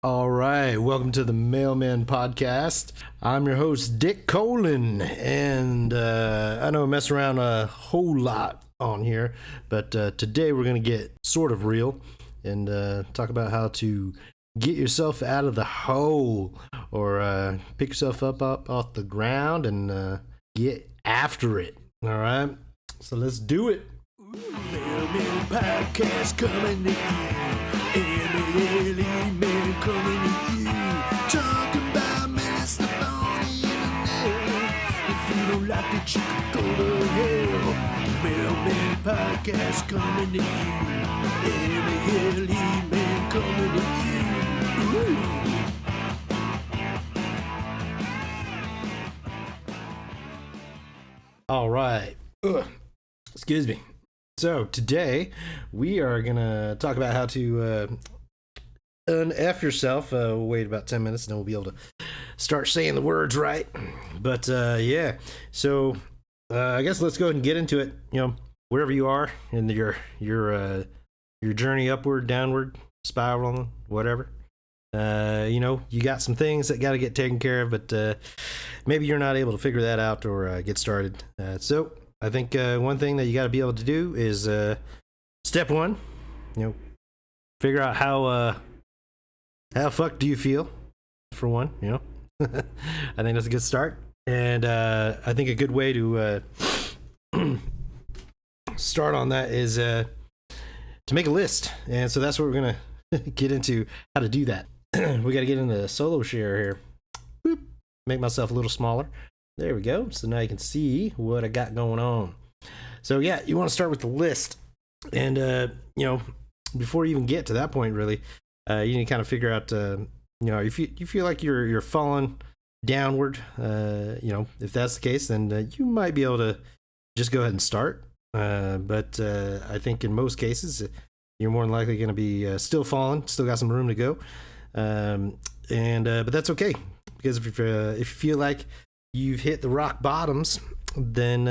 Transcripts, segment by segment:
All right, welcome to the Mailman Podcast. I'm your host, Dick Colin, and I know I mess around a whole lot on here, but today we're going to get sort of real and talk about how to get yourself out of the hole or pick yourself up off the ground and get after it. All right, so let's do it. Mailman Podcast coming to you. Mailman coming to you. Talking about Mr. Phony Internet. If you don't like it, you can go to hell. Mailman Podcast coming to you. Mailman coming to you. All right. Excuse me. So today we are gonna talk about how to un-F yourself. We'll wait about 10 minutes and then we'll be able to start saying the words right. But yeah, so I guess let's go ahead and get into it. You know, wherever you are in your journey upward, downward, spiraling, whatever. You know, you got some things that got to get taken care of, but maybe you're not able to figure that out or get started. So I think one thing that you got to be able to do is step one, you know, figure out how fucked do you feel, for one, you know. I think that's a good start. And I think a good way to start on that is to make a list. And so that's what we're going to get into, how to do that. We got to get into solo share here. Boop. Make myself a little smaller. There we go. So now you can see what I got going on. So yeah, you want to start with the list. And, you know, before you even get to that point, really, you need to kind of figure out, you know, if you feel like you're falling downward, you know, if that's the case, then you might be able to just go ahead and start. But I think in most cases, you're more than likely going to be still falling, still got some room to go. But that's okay, because if you feel like you've hit the rock bottoms, then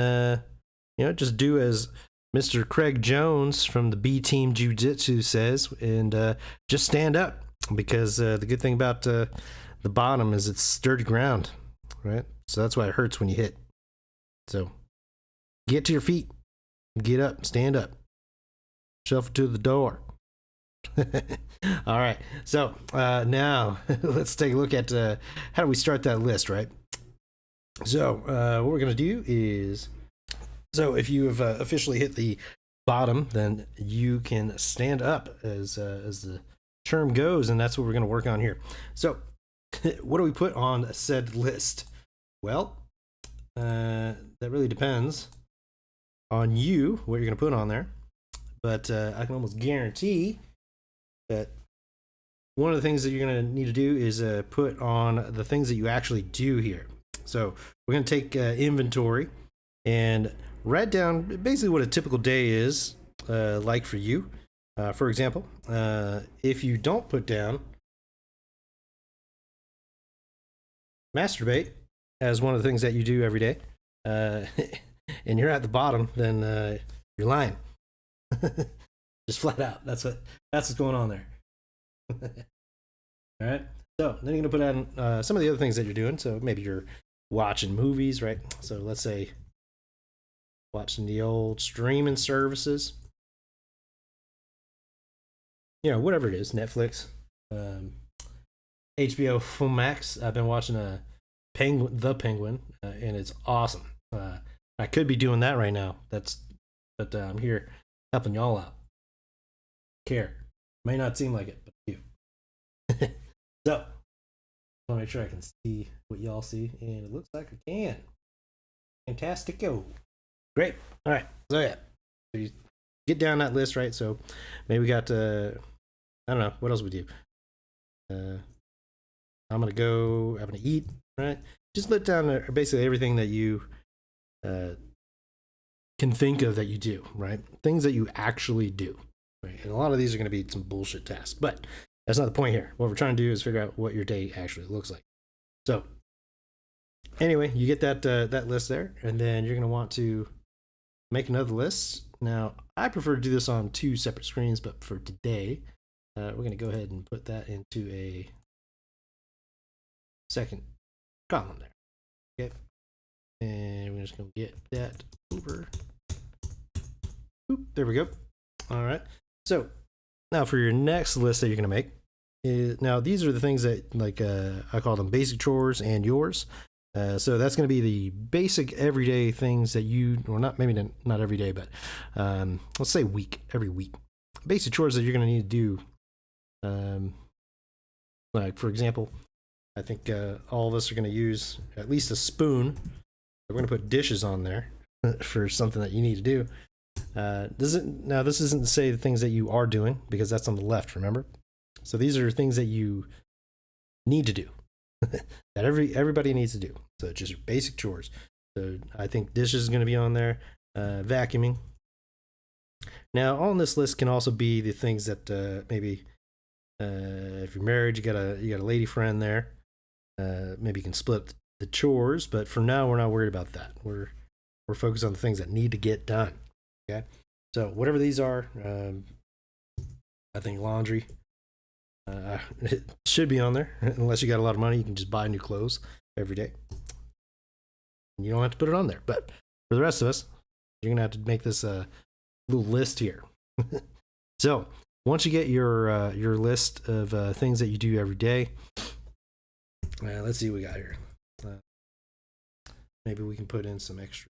you know, just do as Mr. Craig Jones from the B Team Jiu-Jitsu says, and just stand up, because the good thing about the bottom is it's sturdy ground, right? So that's why it hurts when you hit. So get to your feet, get up, stand up, shuffle to the door. All right, so now let's take a look at how do we start that list, right? So what we're going to do is, so if you have officially hit the bottom, then you can stand up, as the term goes, and that's what we're going to work on here. So what do we put on said list? Well, that really depends on you, what you're going to put on there. But I can almost guarantee that one of the things that you're going to need to do is put on the things that you actually do here. So we're going to take inventory and write down basically what a typical day is like for you. For example, if you don't put down masturbate as one of the things that you do every day, and you're at the bottom, then you're lying. Just flat out. That's what's going on there. All right. So then you're gonna put on some of the other things that you're doing. So maybe you're watching movies, right? So let's say watching the old streaming services. You know, whatever it is, Netflix, HBO Max. I've been watching The Penguin, and it's awesome. I could be doing that right now. But I'm here helping y'all out. Care. May not seem like it, but you. So, I want to make sure I can see what y'all see, and it looks like I can. Fantastico. Great. All right. So yeah, so you get down that list, right? So maybe we got I don't know what else we do. I'm gonna eat, right? Just let down basically everything that you can think of that you do, right? Things that you actually do. Right? And a lot of these are going to be some bullshit tasks, but that's not the point here. What we're trying to do is figure out what your day actually looks like. So anyway, you get that list there, and then you're going to want to make another list. Now, I prefer to do this on two separate screens, but for today, we're going to go ahead and put that into a second column there. Okay. And we're just going to get that over. Oop, there we go. All right. So now for your next list that you're going to make. Now these are the things that like I call them basic chores and yours. So that's going to be the basic everyday things that you, or not, maybe not every day, but let's say every week. Basic chores that you're going to need to do. Like for example, I think all of us are going to use at least a spoon. We're going to put dishes on there for something that you need to do. Now this isn't to say the things that you are doing, because that's on the left, remember? So these are things that you need to do, that everybody needs to do. So just your basic chores. So I think dishes is going to be on there, vacuuming. Now on this list can also be the things that maybe if you're married, you got a lady friend there. Maybe you can split the chores, but for now we're not worried about that. We're focused on the things that need to get done. Okay, so whatever these are, I think laundry. It should be on there. Unless you got a lot of money, you can just buy new clothes every day. You don't have to put it on there. But for the rest of us, you're gonna have to make this little list here. So once you get your list of things that you do every day, let's see what we got here. Maybe we can put in some extra.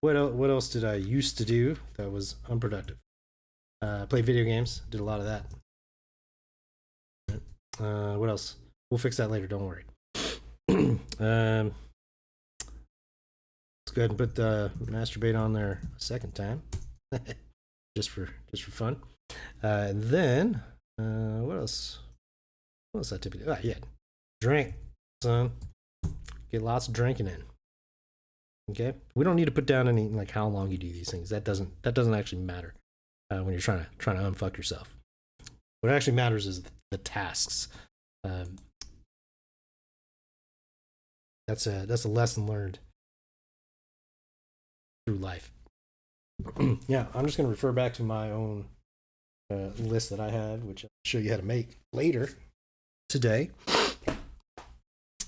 What else did I used to do that was unproductive? Play video games. Did a lot of that. What else? We'll fix that later. Don't worry. Let's go ahead and put masturbate on there a second time, just for fun. And then what else? What else I typically? Oh yeah, drink, son. Get lots of drinking in. Okay. We don't need to put down any like how long you do these things. That doesn't actually matter. When you're trying to unfuck yourself, what actually matters is the tasks. That's a lesson learned through life. Yeah, I'm just going to refer back to my own list that I have, which I'll show you how to make later today.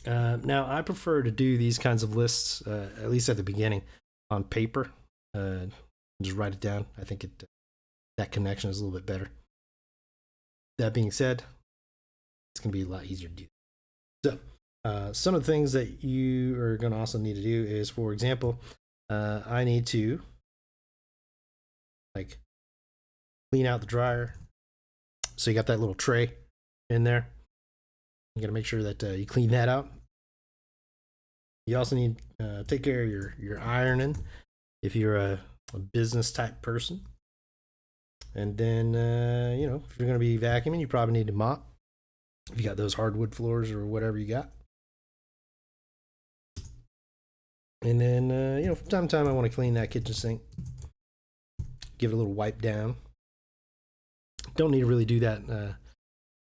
Now, I prefer to do these kinds of lists, at least at the beginning, on paper. Just write it down. I think that connection is a little bit better. That being said, it's going to be a lot easier to do. So, some of the things that you are going to also need to do is, for example, I need to like clean out the dryer. So you got that little tray in there. You got to make sure that you clean that out. You also need to take care of your ironing if you're a business type person. And then, if you're going to be vacuuming, you probably need to mop. If you got those hardwood floors or whatever you got. And then, from time to time, I want to clean that kitchen sink. Give it a little wipe down. Don't need to really do that,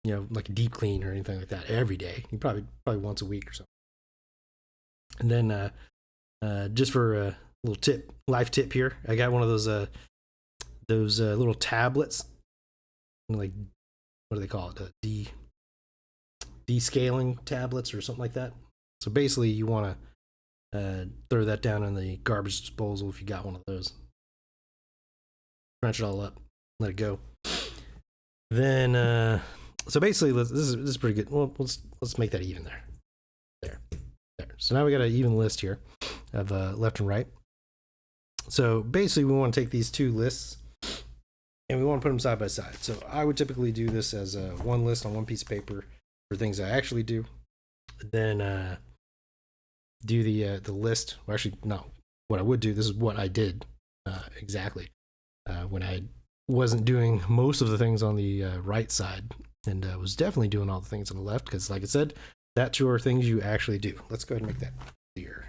like a deep clean or anything like that every day. You probably once a week or something. And then, just for a little life tip here, I got one of those little tablets, like what do they call it? Descaling tablets or something like that. So basically, you want to throw that down in the garbage disposal if you got one of those. Crunch it all up, let it go. Then, so basically, this is pretty good. Well, let's make that even there. So now we got an even list here of left and right. So basically, we want to take these two lists and we want to put them side by side. So I would typically do this as one list on one piece of paper for things I actually do. Then do the list. Well, actually, no. What I would do. This is what I did exactly when I wasn't doing most of the things on the right side, and was definitely doing all the things on the left. Because, like I said, that two are things you actually do. Let's go ahead and make that clear.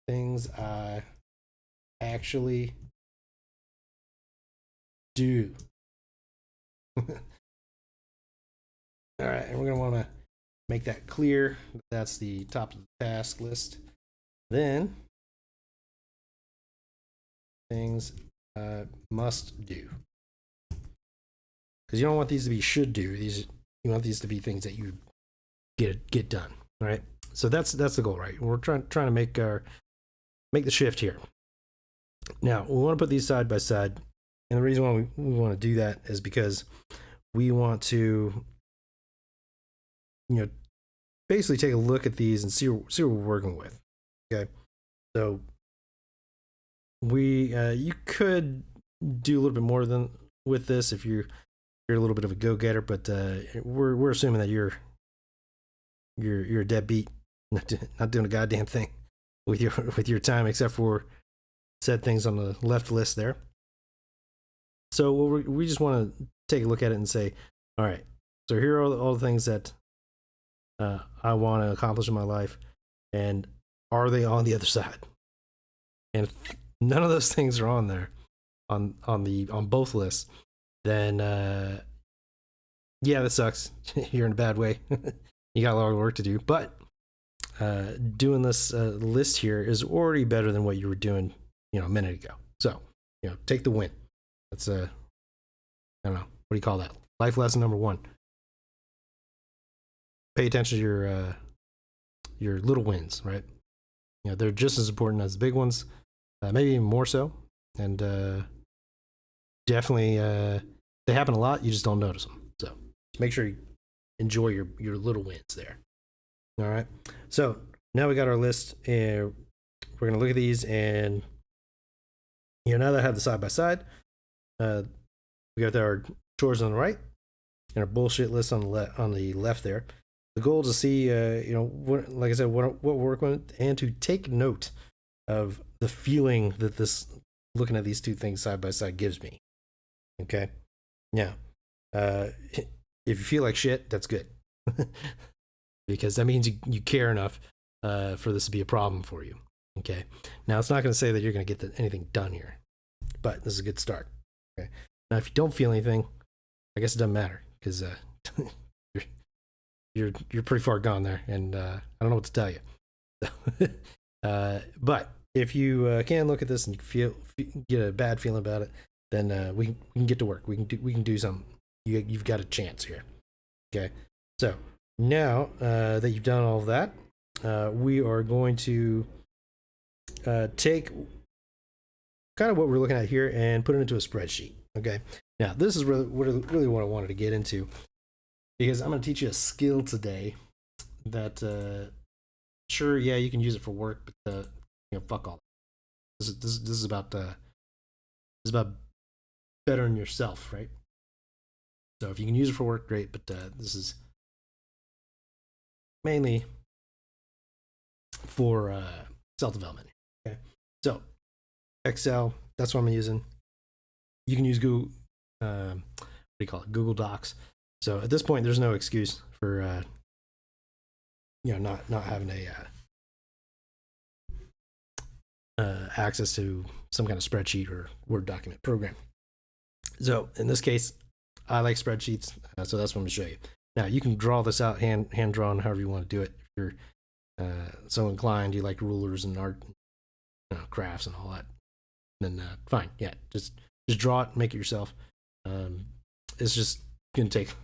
Things I actually do. All right, and we're going to want to make that clear. That's the top of the task list. Then, things I must do. because you don't want these to be should do. You want these to be things that you get done. All right. So that's the goal, right? We're trying to make the shift here. Now we want to put these side by side, and the reason why we want to do that is because we want to, basically take a look at these and see what we're working with. Okay. So you could do a little bit more than with this if you're a little bit of a go-getter, but we're assuming that you're a deadbeat, not doing a goddamn thing with your time, except for said things on the left list there. So we just want to take a look at it and say, all right, so here are all the things that I want to accomplish in my life, and are they on the other side? And if none of those things are on there, on both lists, then yeah, that sucks. You're in a bad way. You got a lot of work to do, but doing this list here is already better than what you were doing, a minute ago. So, take the win. That's I don't know, what do you call that? Life lesson number 1. Pay attention to your little wins, right? They're just as important as the big ones, maybe even more so. And definitely, they happen a lot. You just don't notice them. So make sure you enjoy your little wins there. All right. So now we got our list, and we're gonna look at these, and now that I have the side by side, we got our chores on the right and our bullshit list on the left there. The goal is to see, what, like I said, what we're working with, and to take note of the feeling that looking at these two things side by side gives me. Okay. Now, if you feel like shit, that's good, because that means you care enough for this to be a problem for you. Okay. Now, it's not going to say that you're going to get anything done here, but this is a good start. Okay. Now, if you don't feel anything, I guess it doesn't matter, because you're pretty far gone there, and I don't know what to tell you. But if you can look at this and get a bad feeling about it, then we can get to work. We can do something. You've got a chance here. Okay. So now that you've done all of that, we are going to take kind of what we're looking at here and put it into a spreadsheet. Okay. Now this is really what I wanted to get into, because I'm going to teach you a skill today that sure, yeah, you can use it for work, but fuck all. This is about bettering yourself, right? So if you can use it for work, great, but this is mainly for self-development. Okay, so Excel, that's what I'm using. You can use Google, what do you call it? Google Docs. So at this point, there's no excuse for not having access to some kind of spreadsheet or Word document program. So in this case, I like spreadsheets, so that's what I'm going to show you. Now you can draw this out, hand drawn, however you want to do it. If you're so inclined, you like rulers and art, crafts and all that, then fine, yeah, just draw it, make it yourself. It's just going to take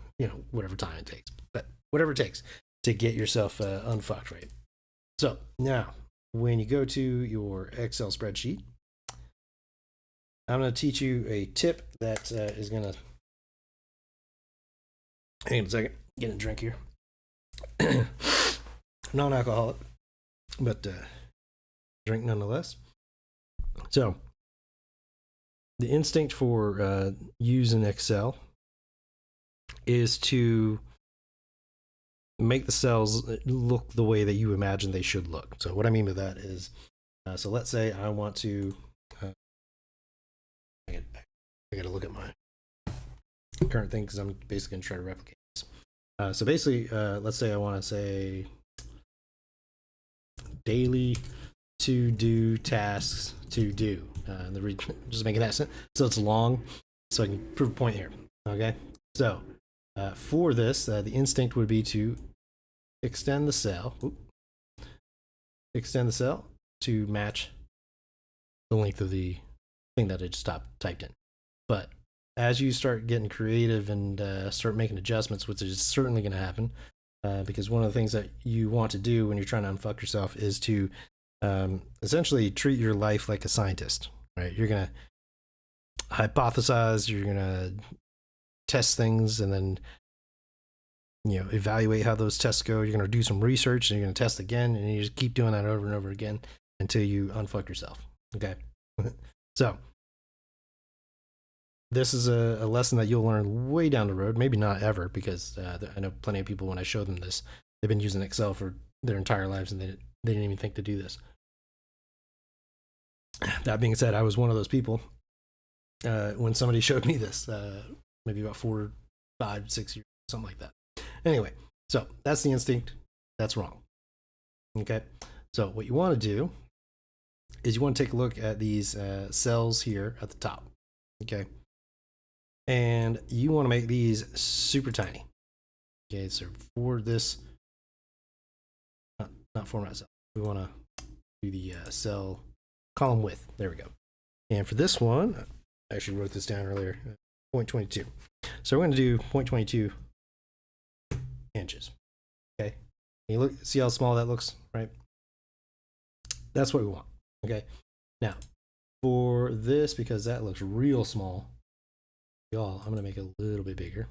whatever time it takes, but whatever it takes to get yourself unfucked, right? So now, when you go to your Excel spreadsheet, I'm going to teach you a tip that is going to... Hang on a second. Get a drink here. Non-alcoholic, but drink nonetheless. So, the instinct for using Excel is to make the cells look the way that you imagine they should look. So what I mean by that is, so let's say I want to, I got to look at my current thing, because I'm basically going to try to replicate this. So basically, let's say I want to say daily to do tasks to do. Just making that sense, so it's long, so I can prove a point here. Okay, so for this, the instinct would be to extend the cell. Extend the cell to match the length of the thing that I just typed in. But as you start getting creative and start making adjustments, which is certainly going to happen, because one of the things that you want to do when you're trying to unfuck yourself is to essentially treat your life like a scientist, right? You're going to hypothesize, you're going to test things, and then evaluate how those tests go. You're going to do some research, and you're going to test again, and you just keep doing that over and over again until you unfuck yourself. Okay. So this is a lesson that you'll learn way down the road, maybe not ever, because I know plenty of people, when I show them this, they've been using Excel for their entire lives, and they didn't even think to do this. That being said, I was one of those people when somebody showed me this, maybe about 4, 5, 6 years, something like that. Anyway, so that's the instinct. That's wrong. Okay, so what you want to do is you want to take a look at these cells here at the top. Okay, and you want to make these super tiny. Okay, so for this, not format cell, we want to do the cell column width. There we go. And for this one, I actually wrote this down earlier, 0.22. So we're going to do 0.22 inches. Okay, you look, see how small that looks, right? That's what we want. Okay, now for this, because that looks real small, y'all, I'm gonna make it a little bit bigger.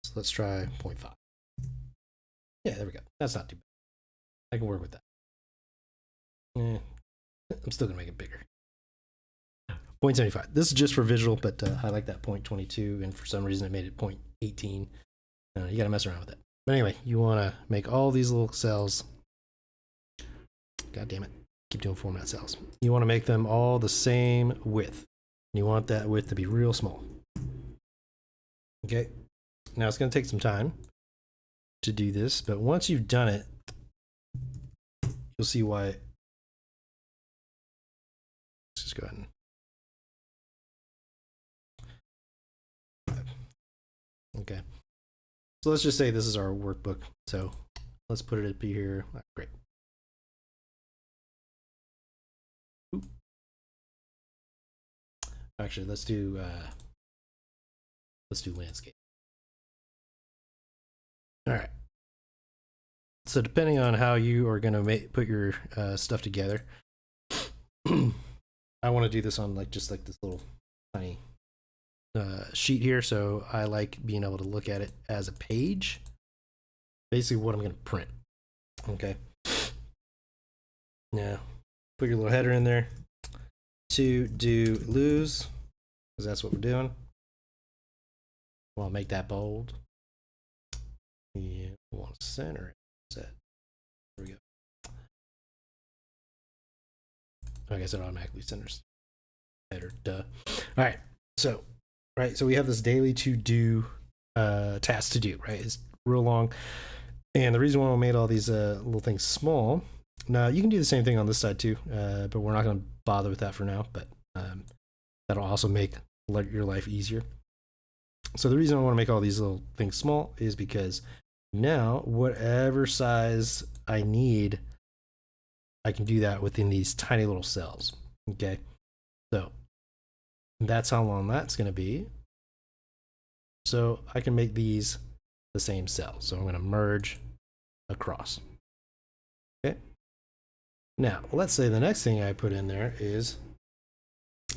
So let's try 0.5. Yeah, there we go. That's not too bad. I can work with that. I'm still gonna make it bigger. 0.75. This is just for visual, but I like that 0.22, and for some reason it made it 0.18. You gotta mess around with it. But anyway, you wanna make all these little cells. God damn it. Keep doing format cells. You wanna make them all the same width. You want that width to be real small. Okay. Now it's gonna take some time to do this, but once you've done it, you'll see why. Let's just go ahead and. Okay. So let's just say this is our workbook. So let's put it up here. Great. Oop. Actually, let's do landscape. All right. So depending on how you are going to put your stuff together, I want to do this on just like this little tiny sheet here, so I like being able to look at it as a page. Basically what I'm going to print. Okay. Now, put your little header in there. To do lose, because that's what we're doing. I want to make that bold. Yeah, we want to center it. Set. There we go. I guess it automatically centers header. Duh. All right. So we have this daily to do task to do, right? It's real long. And the reason why we made all these little things small, now you can do the same thing on this side too, but we're not going to bother with that for now, but that'll also make your life easier. So the reason I want to make all these little things small is because now whatever size I need, I can do that within these tiny little cells. Okay. So that's how long that's going to be. So I can make these the same cell. So I'm going to merge across. Okay. Now, let's say the next thing I put in there is,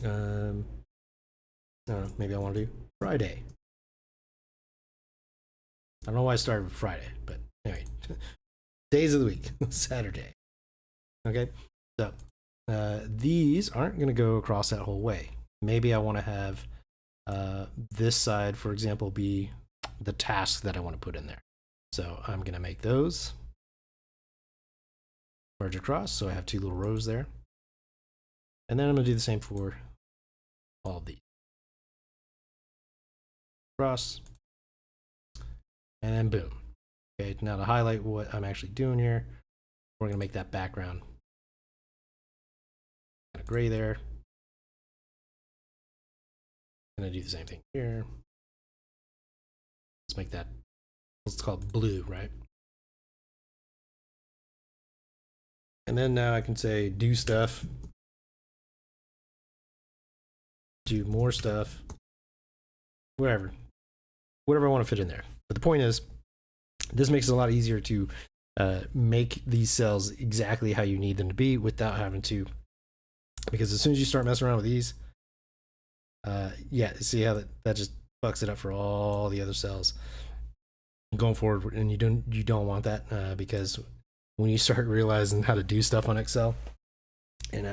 I don't know, maybe I want to do Friday. I don't know why I started with Friday, but anyway, days of the week, Saturday. Okay. So these aren't going to go across that whole way. Maybe I want to have this side, for example, be the task that I want to put in there. So I'm going to make those merge across. So I have two little rows there. And then I'm going to do the same for all of these. Cross. And then boom. Okay, now to highlight what I'm actually doing here, we're going to make that background kind of gray there. I'm going to do the same thing here. Let's make that, let's call it blue, right? And then now I can say do stuff, do more stuff, whatever I want to fit in there. But the point is, this makes it a lot easier to make these cells exactly how you need them to be without having to, because as soon as you start messing around with these, yeah, see how that just fucks it up for all the other cells going forward, and you don't want that, because when you start realizing how to do stuff on Excel and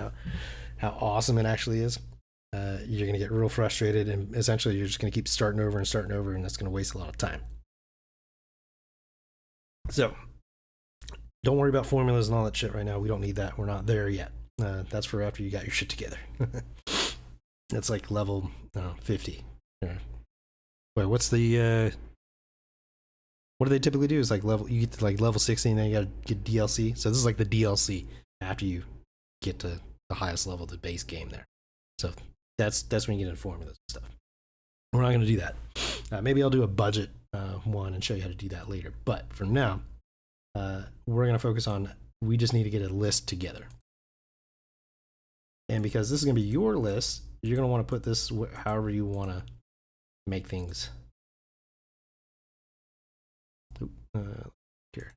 how awesome it actually is, you're gonna get real frustrated, and essentially you're just gonna keep starting over, and that's gonna waste a lot of time. So don't worry about formulas and all that shit right now. We don't need that. We're not there yet. That's for after you got your shit together. That's like level 50. Wait, what's the what do they typically do? Is like you get to like level 60 and then you gotta get DLC. So this is like the DLC after you get to the highest level of the base game there. So that's when you get into formulas and stuff. We're not gonna do that. Maybe I'll do a budget one and show you how to do that later. But for now, we're gonna focus on, we just need to get a list together. And because this is gonna be your list, you're gonna want to put this however you want to make things. Here.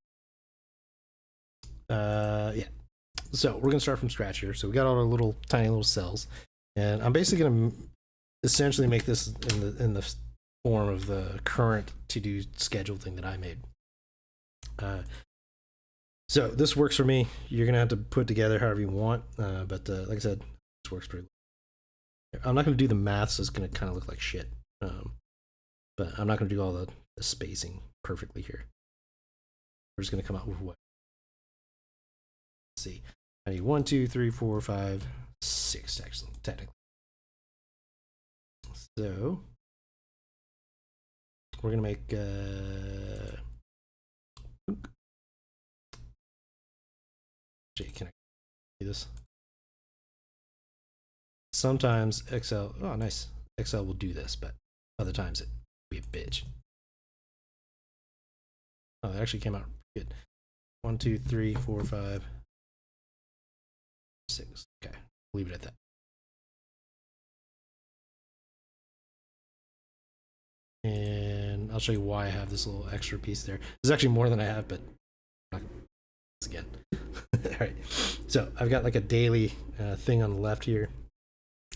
Yeah. So we're gonna start from scratch here. So we got all our tiny little cells, and I'm basically gonna essentially make this in the form of the current to-do schedule thing that I made. So this works for me. You're gonna have to put together however you want, but like I said, this works pretty well. I'm not gonna do the math, so it's gonna kind of look like shit. But I'm not gonna do all the spacing perfectly here. We're just gonna come out with what? Let's see. I need 1, 2, 3, 4, 5, 6 technically. So we're gonna make can I do this? Sometimes Excel, oh nice, Excel will do this, but other times it will be a bitch. Oh, it actually came out good. 1, 2, 3, 4, 5, 6. Okay, leave it at that. And I'll show you why I have this little extra piece there. There's actually more than I have, but again. All right, so I've got like a daily thing on the left here,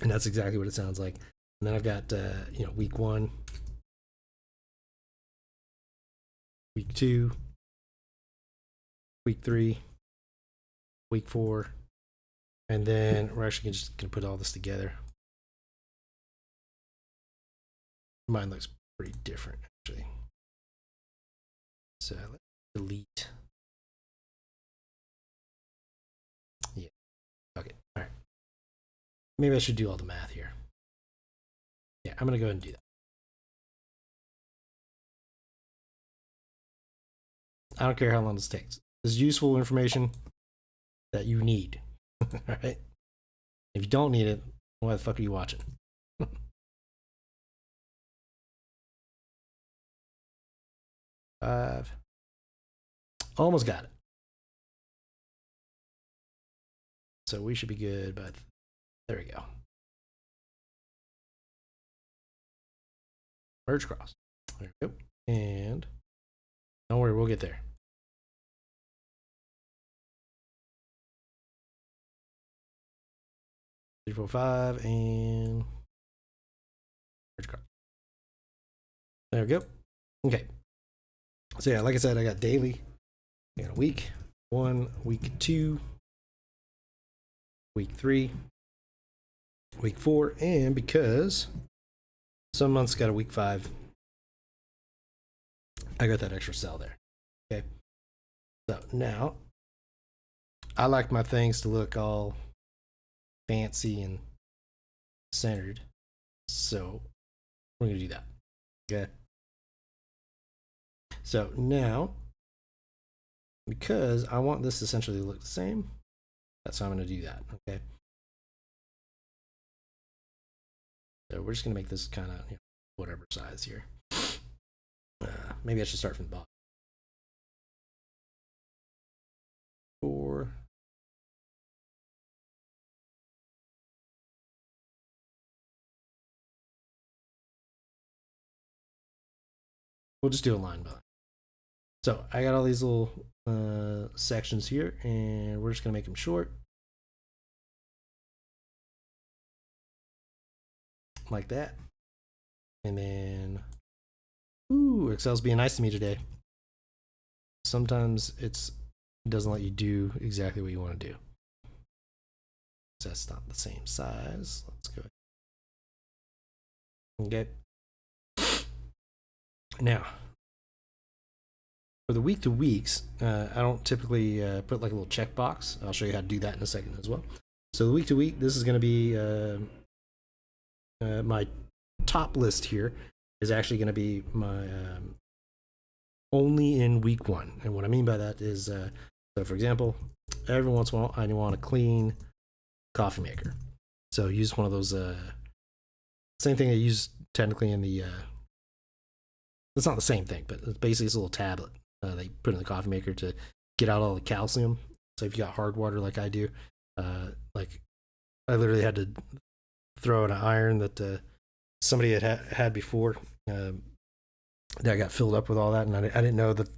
and that's exactly what it sounds like. And then I've got week 1, week 2, week 3, week 4, and then we're actually just gonna put all this together. Mine looks pretty different actually. So let's delete. Yeah. Okay. All right. Maybe I should do all the math here. Yeah, I'm gonna go ahead and do that. I don't care how long this takes. This is useful information that you need. All right. If you don't need it, why the fuck are you watching? 5. Almost got it. So we should be good, but there we go. Merge cross. There we go. And don't worry, we'll get there. 3, 4, 5, and merge cross. There we go. Okay. So yeah, like I said, I got daily. I got a week 1, week 2, week 3, week 4, and because some months got a week 5, I got that extra cell there. Okay. So now I like my things to look all fancy and centered. So we're gonna do that. Okay. So now, because I want this essentially to look the same, that's how I'm going to do that. Okay. So we're just going to make this kind of whatever size here. Maybe I should start from the bottom. 4. we'll just do a line by line. So I got all these little sections here, and we're just gonna make them short, like that. And then, ooh, Excel's being nice to me today. Sometimes it doesn't let you do exactly what you want to do. So that's not the same size. Let's go. Okay. Now, for the week to weeks, I don't typically put like a little checkbox. I'll show you how to do that in a second as well. So the week to week, this is going to be my top list here is actually going to be my only in week 1. And what I mean by that is, so for example, every once in a while, I want a clean coffee maker. So use one of those, same thing I use technically in the, it's not the same thing, but it's basically this little tablet they put in the coffee maker to get out all the calcium. So if you got hard water like I do, like I literally had to throw in an iron that somebody had before that got filled up with all that, and I didn't know that.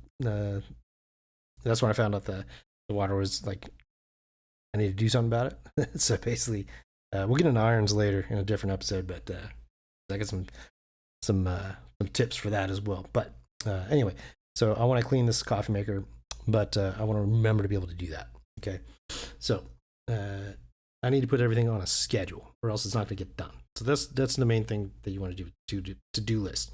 That's when I found out the water was like I need to do something about it. So basically, we'll get into irons later in a different episode, but I got some tips for that as well. But anyway, so I want to clean this coffee maker, but I want to remember to be able to do that. Okay, so I need to put everything on a schedule, or else it's not going to get done. So that's the main thing that you want to do, to-do list.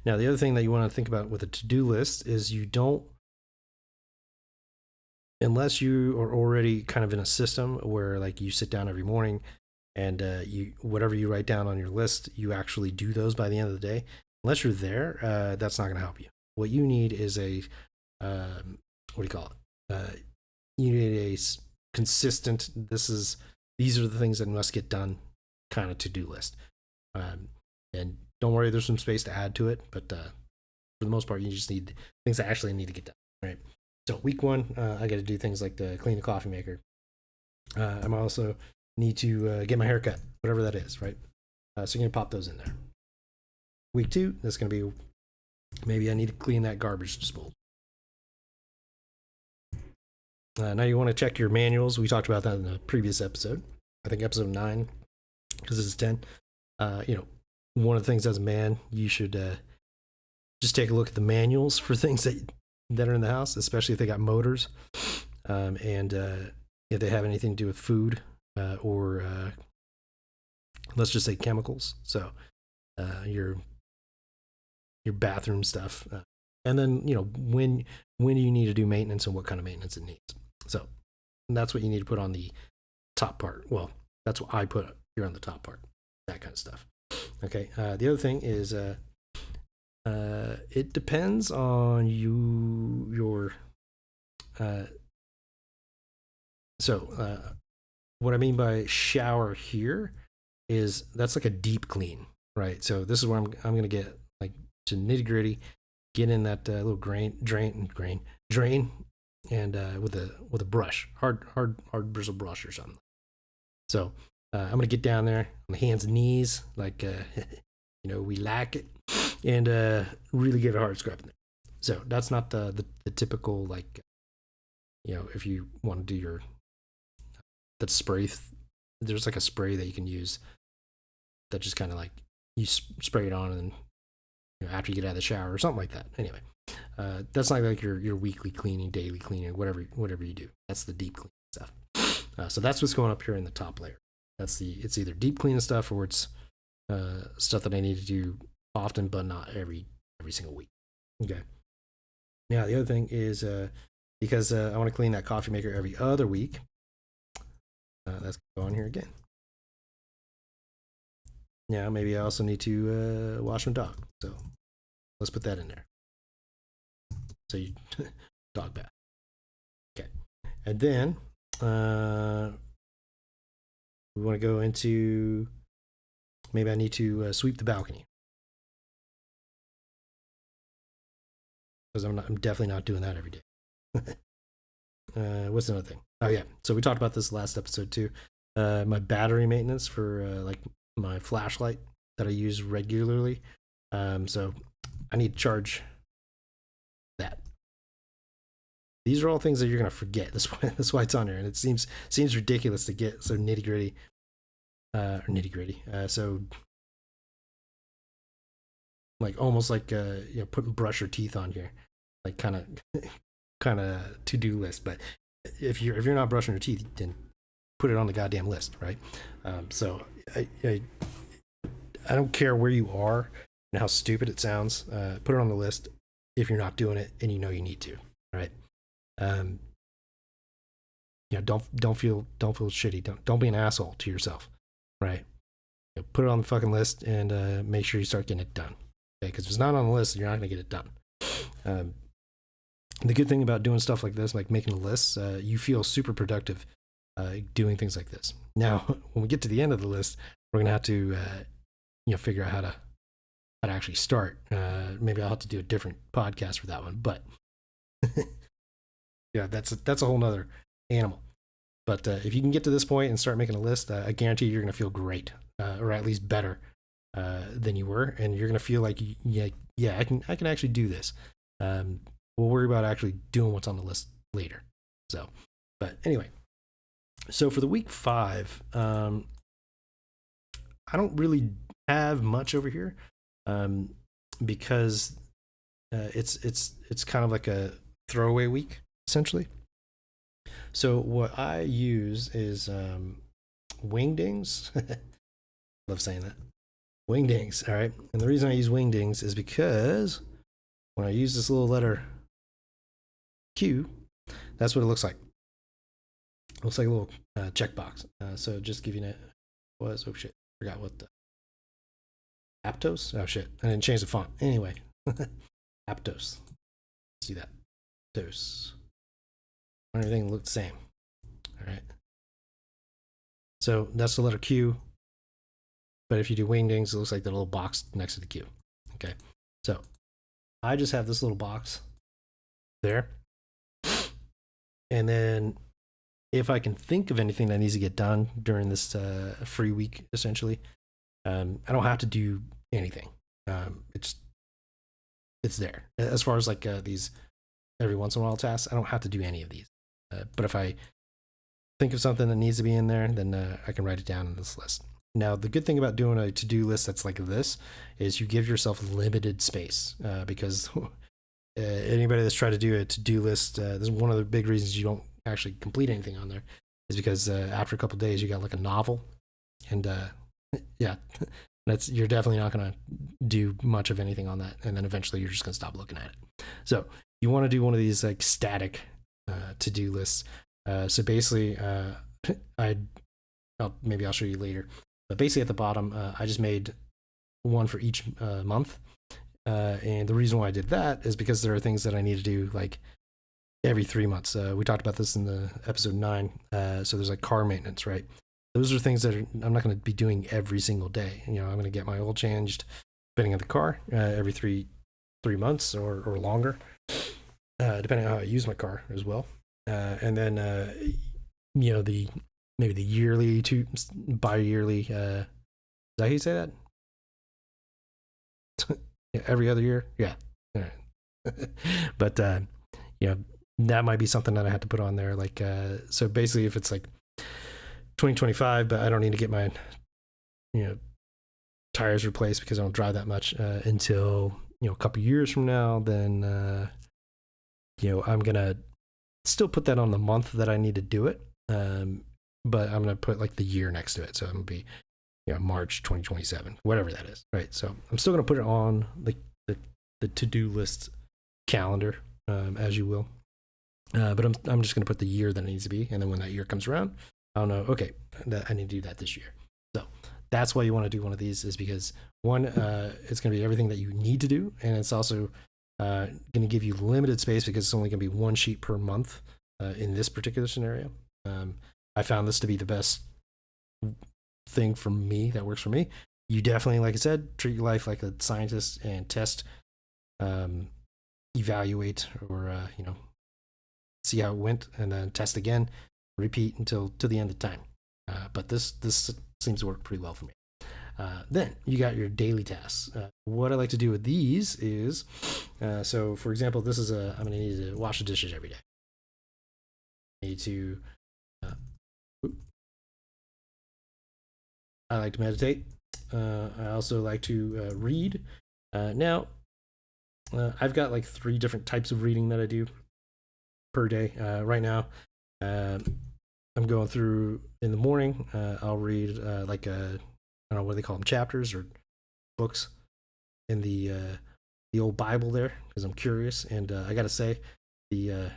Now, the other thing that you want to think about with a to-do list is you don't, unless you are already kind of in a system where like you sit down every morning and you whatever you write down on your list, you actually do those by the end of the day. Unless you're there, that's not going to help you. What you need is a what do you call it? You need a consistent. These are the things that must get done kind of to-do list. And don't worry, there's some space to add to it, but for the most part, you just need things that actually need to get done. Right. So week 1, I got to do things like clean the coffee maker. I'm also need to get my hair cut, whatever that is, right? So you're gonna pop those in there. Week 2, that's gonna be maybe I need to clean that garbage disposal. Now you want to check your manuals. We talked about that in the previous episode. I think episode 9, because this is 10. One of the things as a man, you should just take a look at the manuals for things that are in the house, especially if they got motors, and if they have anything to do with food or let's just say chemicals. So your bathroom stuff, and then when do you need to do maintenance and what kind of maintenance it needs. So that's what you need to put on the top part. Well, that's what I put here on the top part, that kind of stuff. Okay. The other thing is it depends on your what I mean by shower here is that's like a deep clean, right? So this is where I'm going to get like to nitty gritty, get in that little drain, and with a brush, hard bristle brush or something. So I'm going to get down there on the hands and knees, like we like it, and really give it a hard scrub in there. So that's not the typical, like, if you want to do that spray, there's like a spray that you can use that just kind of like you spray it on and after you get out of the shower or something like that. Anyway, that's not like your weekly cleaning, daily cleaning, whatever you do. That's the deep cleaning stuff. So that's what's going up here in the top layer. It's either deep cleaning stuff or it's stuff that I need to do often, but not every single week. Okay. Now the other thing is because I want to clean that coffee maker every other week. Let's go on here again. Now maybe I also need to wash my dog. So let's put that in there. So you dog bath. Okay. And then we want to go into, maybe I need to sweep the balcony. Because I'm definitely not doing that every day. What's another thing? Oh yeah, so we talked about this last episode too. My battery maintenance for like my flashlight that I use regularly. So I need to charge that. These are all things that you're gonna forget. That's why it's on there, and it seems ridiculous to get so nitty gritty. So like almost like putting brush your teeth on here, like kind of to-do list. But if you're not brushing your teeth, then put it on the goddamn list, right? So I don't care where you are and how stupid it sounds. Put it on the list if you're not doing it and you know you need to, right? Don't feel shitty. Don't be an asshole to yourself, right? Put it on the fucking list and make sure you start getting it done. Okay, because if it's not on the list, you're not gonna get it done. The good thing about doing stuff like this, like making a list, you feel super productive doing things like this. Now, when we get to the end of the list, we're gonna have to figure out how to actually start. Maybe I'll have to do a different podcast for that one, but yeah, that's a whole nother animal. But if you can get to this point and start making a list, I guarantee you're gonna feel great, or at least better than you were, and you're gonna feel like I can actually do this. We'll worry about actually doing what's on the list later. So, but anyway, so for the week 5, I don't really have much over here, because it's kind of like a throwaway week essentially. So what I use is wingdings. Love saying that. Wingdings, all right. And the reason I use wingdings is because when I use this little letter Q, that's what it looks like. It looks like a little checkbox. So just giving it was, oh shit, forgot what the Aptos. Oh shit, I didn't change the font. Anyway, Aptos. See that? Aptos. Everything looked the same. All right. So that's the letter Q. But if you do wingdings, it looks like the little box next to the Q. Okay. So I just have this little box there. And then if I can think of anything that needs to get done during this free week, essentially, I don't have to do anything. It's there. As far as like these every once in a while tasks, I don't have to do any of these. But if I think of something that needs to be in there, then I can write it down in this list. Now, the good thing about doing a to-do list that's like this is you give yourself limited space, because anybody that's tried to do a to-do list, this is one of the big reasons you don't actually complete anything on there, is because after a couple of days you got like a novel, and yeah, you're definitely not going to do much of anything on that, and then eventually you're just going to stop looking at it. So you want to do one of these like static to-do lists. So basically, maybe I'll show you later. But basically at the bottom, I just made one for each month. And the reason why I did that is because there are things that I need to do like every 3 months. We talked about this in the episode 9. So there's like car maintenance, right? Those are things that I'm not going to be doing every single day. I'm going to get my oil changed, depending on the car, every three months or longer, depending on how I use my car as well. And then, maybe the yearly to bi-yearly, is that how you say that? Yeah, every other year? Yeah. All right. But, that might be something that I have to put on there. Like, so basically if it's like 2025, but I don't need to get my, tires replaced because I don't drive that much until, a couple years from now, then, I'm going to still put that on the month that I need to do it. But I'm going to put like the year next to it. So I'm going to be, March 2027, whatever that is. Right. So I'm still going to put it on the to-do list calendar, as you will. But I'm just going to put the year that it needs to be. And then when that year comes around, I'll know, okay, I need to do that this year. So that's why you want to do one of these, is because one, it's going to be everything that you need to do. And it's also going to give you limited space because it's only going to be one sheet per month in this particular scenario. I found this to be the best thing for me that works for me. You definitely, like I said, treat your life like a scientist and test, evaluate, or see how it went, and then test again, repeat until to the end of time. But this seems to work pretty well for me. Then you got your daily tasks. What I like to do with these is, so for example, this is I'm going to need to wash the dishes every day. I need to, I like to meditate. I also like to read. Now, I've got like 3 different types of reading that I do per day. Right now, I'm going through in the morning. I'll read like I don't know what they call them, chapters or books in the old Bible there, because I'm curious. And I gotta say, the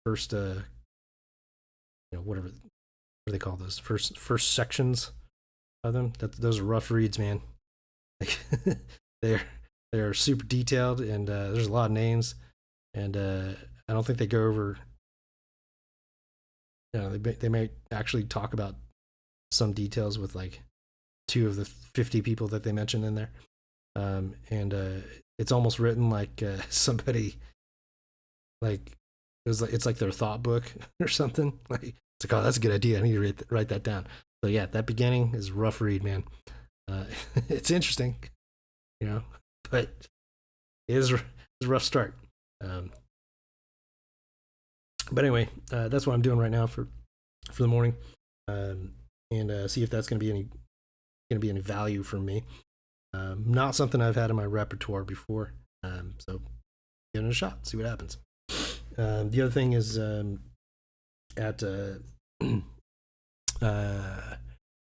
first whatever what do they call those, first sections of them, those are rough reads, man. Like, they're super detailed, and there's a lot of names, and I don't think they go over. They may actually talk about some details with like 2 of the 50 people that they mention in there, and it's almost written like somebody, like it's like their thought book or something. Like it's like, oh, that's a good idea. I need to write that down. So yeah, that beginning is a rough read, man. It's interesting, but it is a rough start. But anyway, that's what I'm doing right now for the morning, and see if that's going to be any value for me. Not something I've had in my repertoire before, so give it a shot, see what happens. The other thing is at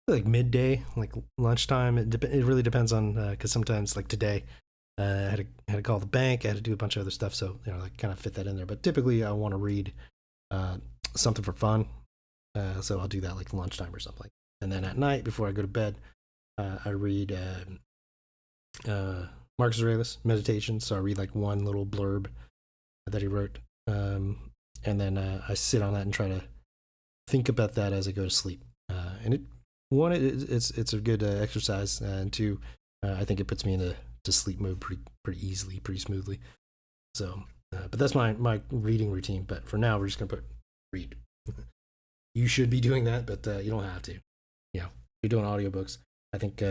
like midday, like lunchtime. It really depends on, because sometimes like today, I had to call the bank. I had to do a bunch of other stuff, so like kind of fit that in there. But typically, I want to read something for fun, so I'll do that like lunchtime or something. And then at night, before I go to bed, I read Marcus Aurelius Meditations. So I read like one little blurb that he wrote, and then I sit on that and try to think about that as I go to sleep. And it's a good exercise, and 2, I think it puts me in to sleep mode pretty easily, pretty smoothly. So, but that's my reading routine. But for now, we're just gonna read. You should be doing that, but you don't have to. You're doing audiobooks. I think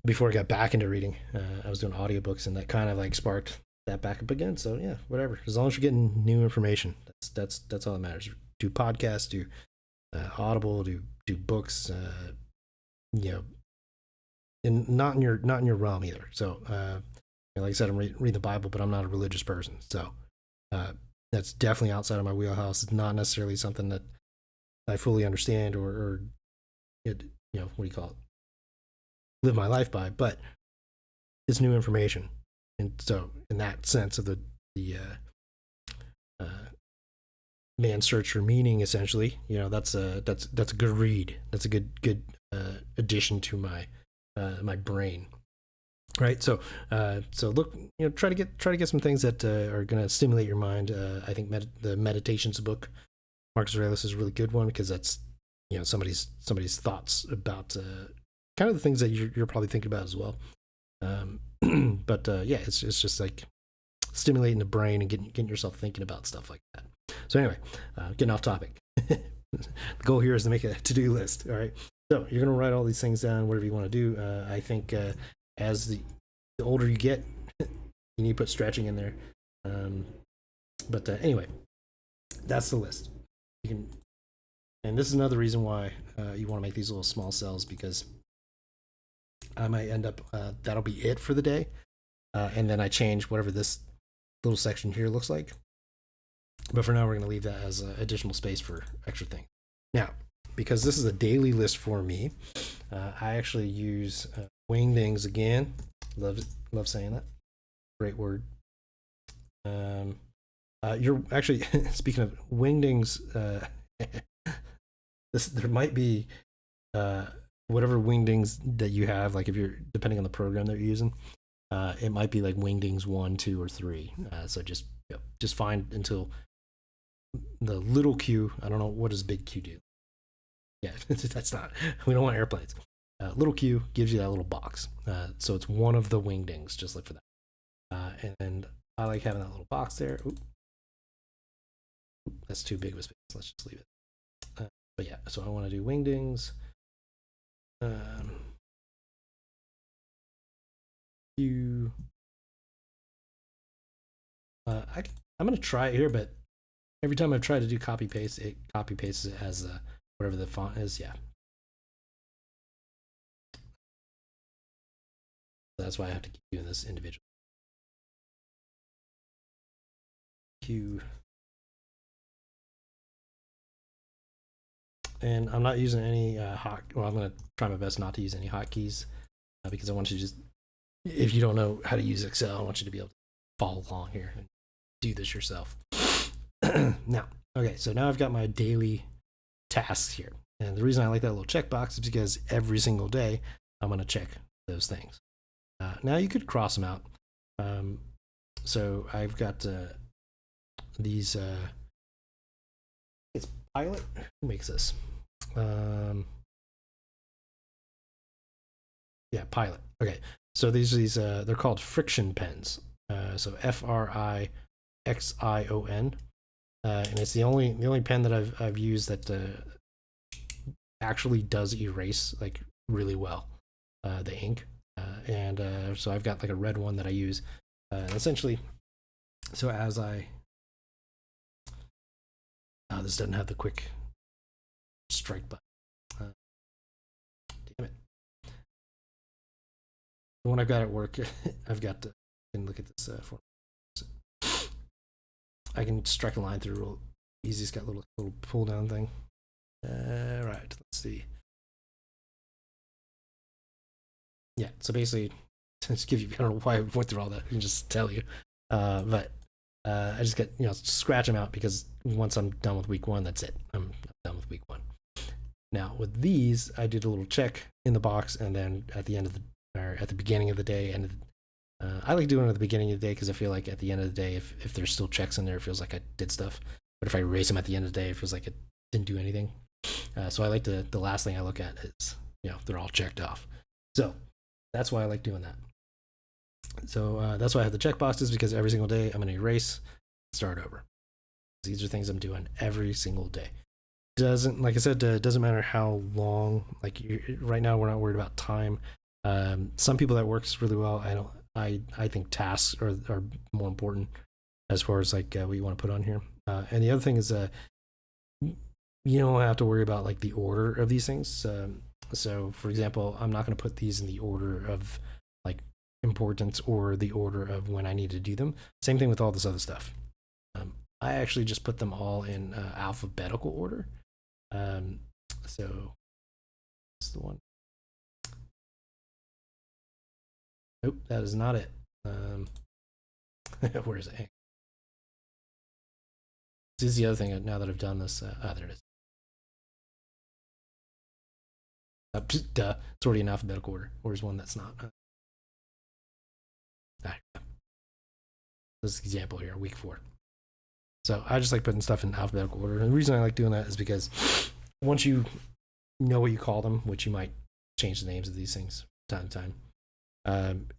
before I got back into reading, I was doing audiobooks, and that kind of like sparked that back up again. So yeah, whatever. As long as you're getting new information, that's all that matters. Do podcasts, do Audible, do books, and not in your realm either. So like I said, I'm reading the Bible, but I'm not a religious person, so that's definitely outside of my wheelhouse. It's not necessarily something that I fully understand or what do you call it, live my life by, but it's new information. And so in that sense of the man's search for meaning, essentially, that's a good read. That's a good addition to my my brain, right? So look, try to get some things that are going to stimulate your mind. I think the Meditations book, Marcus Aurelius, is a really good one, because that's somebody's thoughts about kind of the things that you're probably thinking about as well. But yeah, it's just like stimulating the brain and getting yourself thinking about stuff like that. So anyway, getting off topic. The goal here is to make a to-do list. All right. So you're going to write all these things down, whatever you want to do. I think as the older you get, you need to put stretching in there. But anyway, that's the list. And this is another reason why you want to make these little small cells, because I might end up, that'll be it for the day. And then I change whatever this little section here looks like. But for now, we're going to leave that as additional space for extra things. Now, because this is a daily list for me, I actually use Wingdings again. Love saying that. Great word. You're actually, speaking of Wingdings, there might be whatever Wingdings that you have, like if you're, depending on the program that you're using, it might be like Wingdings 1, 2, or 3. So just find until the little Q. I don't know, what does big Q do? Yeah, that's not, we don't want airplanes. Little Q gives you that little box. So it's one of the Wingdings. Just look for that. And I like having that little box there. Ooh. That's too big of a space. Let's just leave it. But yeah, so I want to do Wingdings. I'm gonna try it here, but every time I've tried to do copy paste, it copy pastes it as whatever the font is. Yeah, that's why I have to keep doing this individually. Q. And I'm not using any well, I'm gonna try my best not to use any hotkeys because I want you to just, if you don't know how to use Excel, I want you to be able to follow along here and do this yourself. Now, okay, so now I've got my daily tasks here. And the reason I like that little checkbox is because every single day I'm going to check those things. Now you could cross them out. So I've got these, it's Pilot. Who makes this? Yeah, Pilot. Okay, so these they're called friction pens. So Frixion. And it's the only pen that I've used that actually does erase like really well the ink, and so I've got like a red one that I use essentially. So as this doesn't have the quick strike button. Damn it! The one I've got at work, I've got to look at this for. I can strike a line through real easy. It's got a little pull down thing. Right, let's see. Yeah, so basically, just give you, I don't know why I went through all that. I can just tell you. But I just get, scratch them out because once I'm done with week 1, that's it. I'm done with week 1. Now with these, I did a little check in the box, and then at the end of at the beginning of the day, and I like doing it at the beginning of the day because I feel like at the end of the day, if there's still checks in there, it feels like I did stuff. But if I erase them at the end of the day, it feels like it didn't do anything. So I like the last thing I look at is, they're all checked off. So that's why I like doing that. So that's why I have the check boxes, because every single day I'm going to erase, start over. These are things I'm doing every single day. Like I said, doesn't matter how long. Like right now, we're not worried about time. Some people that works really well. I think tasks are more important as far as like what you want to put on here. And the other thing is you don't have to worry about like the order of these things. So for example, I'm not going to put these in the order of like importance or the order of when I need to do them. Same thing with all this other stuff. I actually just put them all in alphabetical order. So that's the one. Nope, that is not it. Where is it? This is the other thing. Now that I've done this, there it is. Duh, it's already in alphabetical order. Where's one that's not? This is an example here, week 4. So I just like putting stuff in alphabetical order. And the reason I like doing that is because once you know what you call them, which you might change the names of these things from time to time,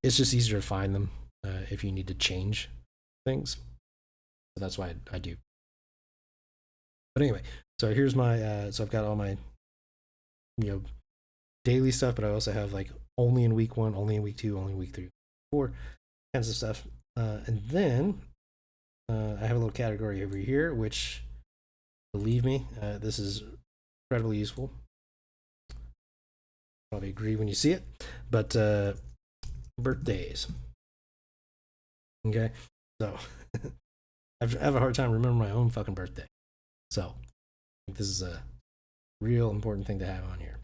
it's just easier to find them if you need to change things. So that's why I do. But anyway, so here's my, so I've got all my, daily stuff, but I also have like only in week 1, only in week 2, only in week 3, 4 kinds of stuff. And then I have a little category over here, which, believe me, this is incredibly useful. Probably agree when you see it, but birthdays. Okay, so I have a hard time remembering my own fucking birthday. So I think this is a real important thing to have on here.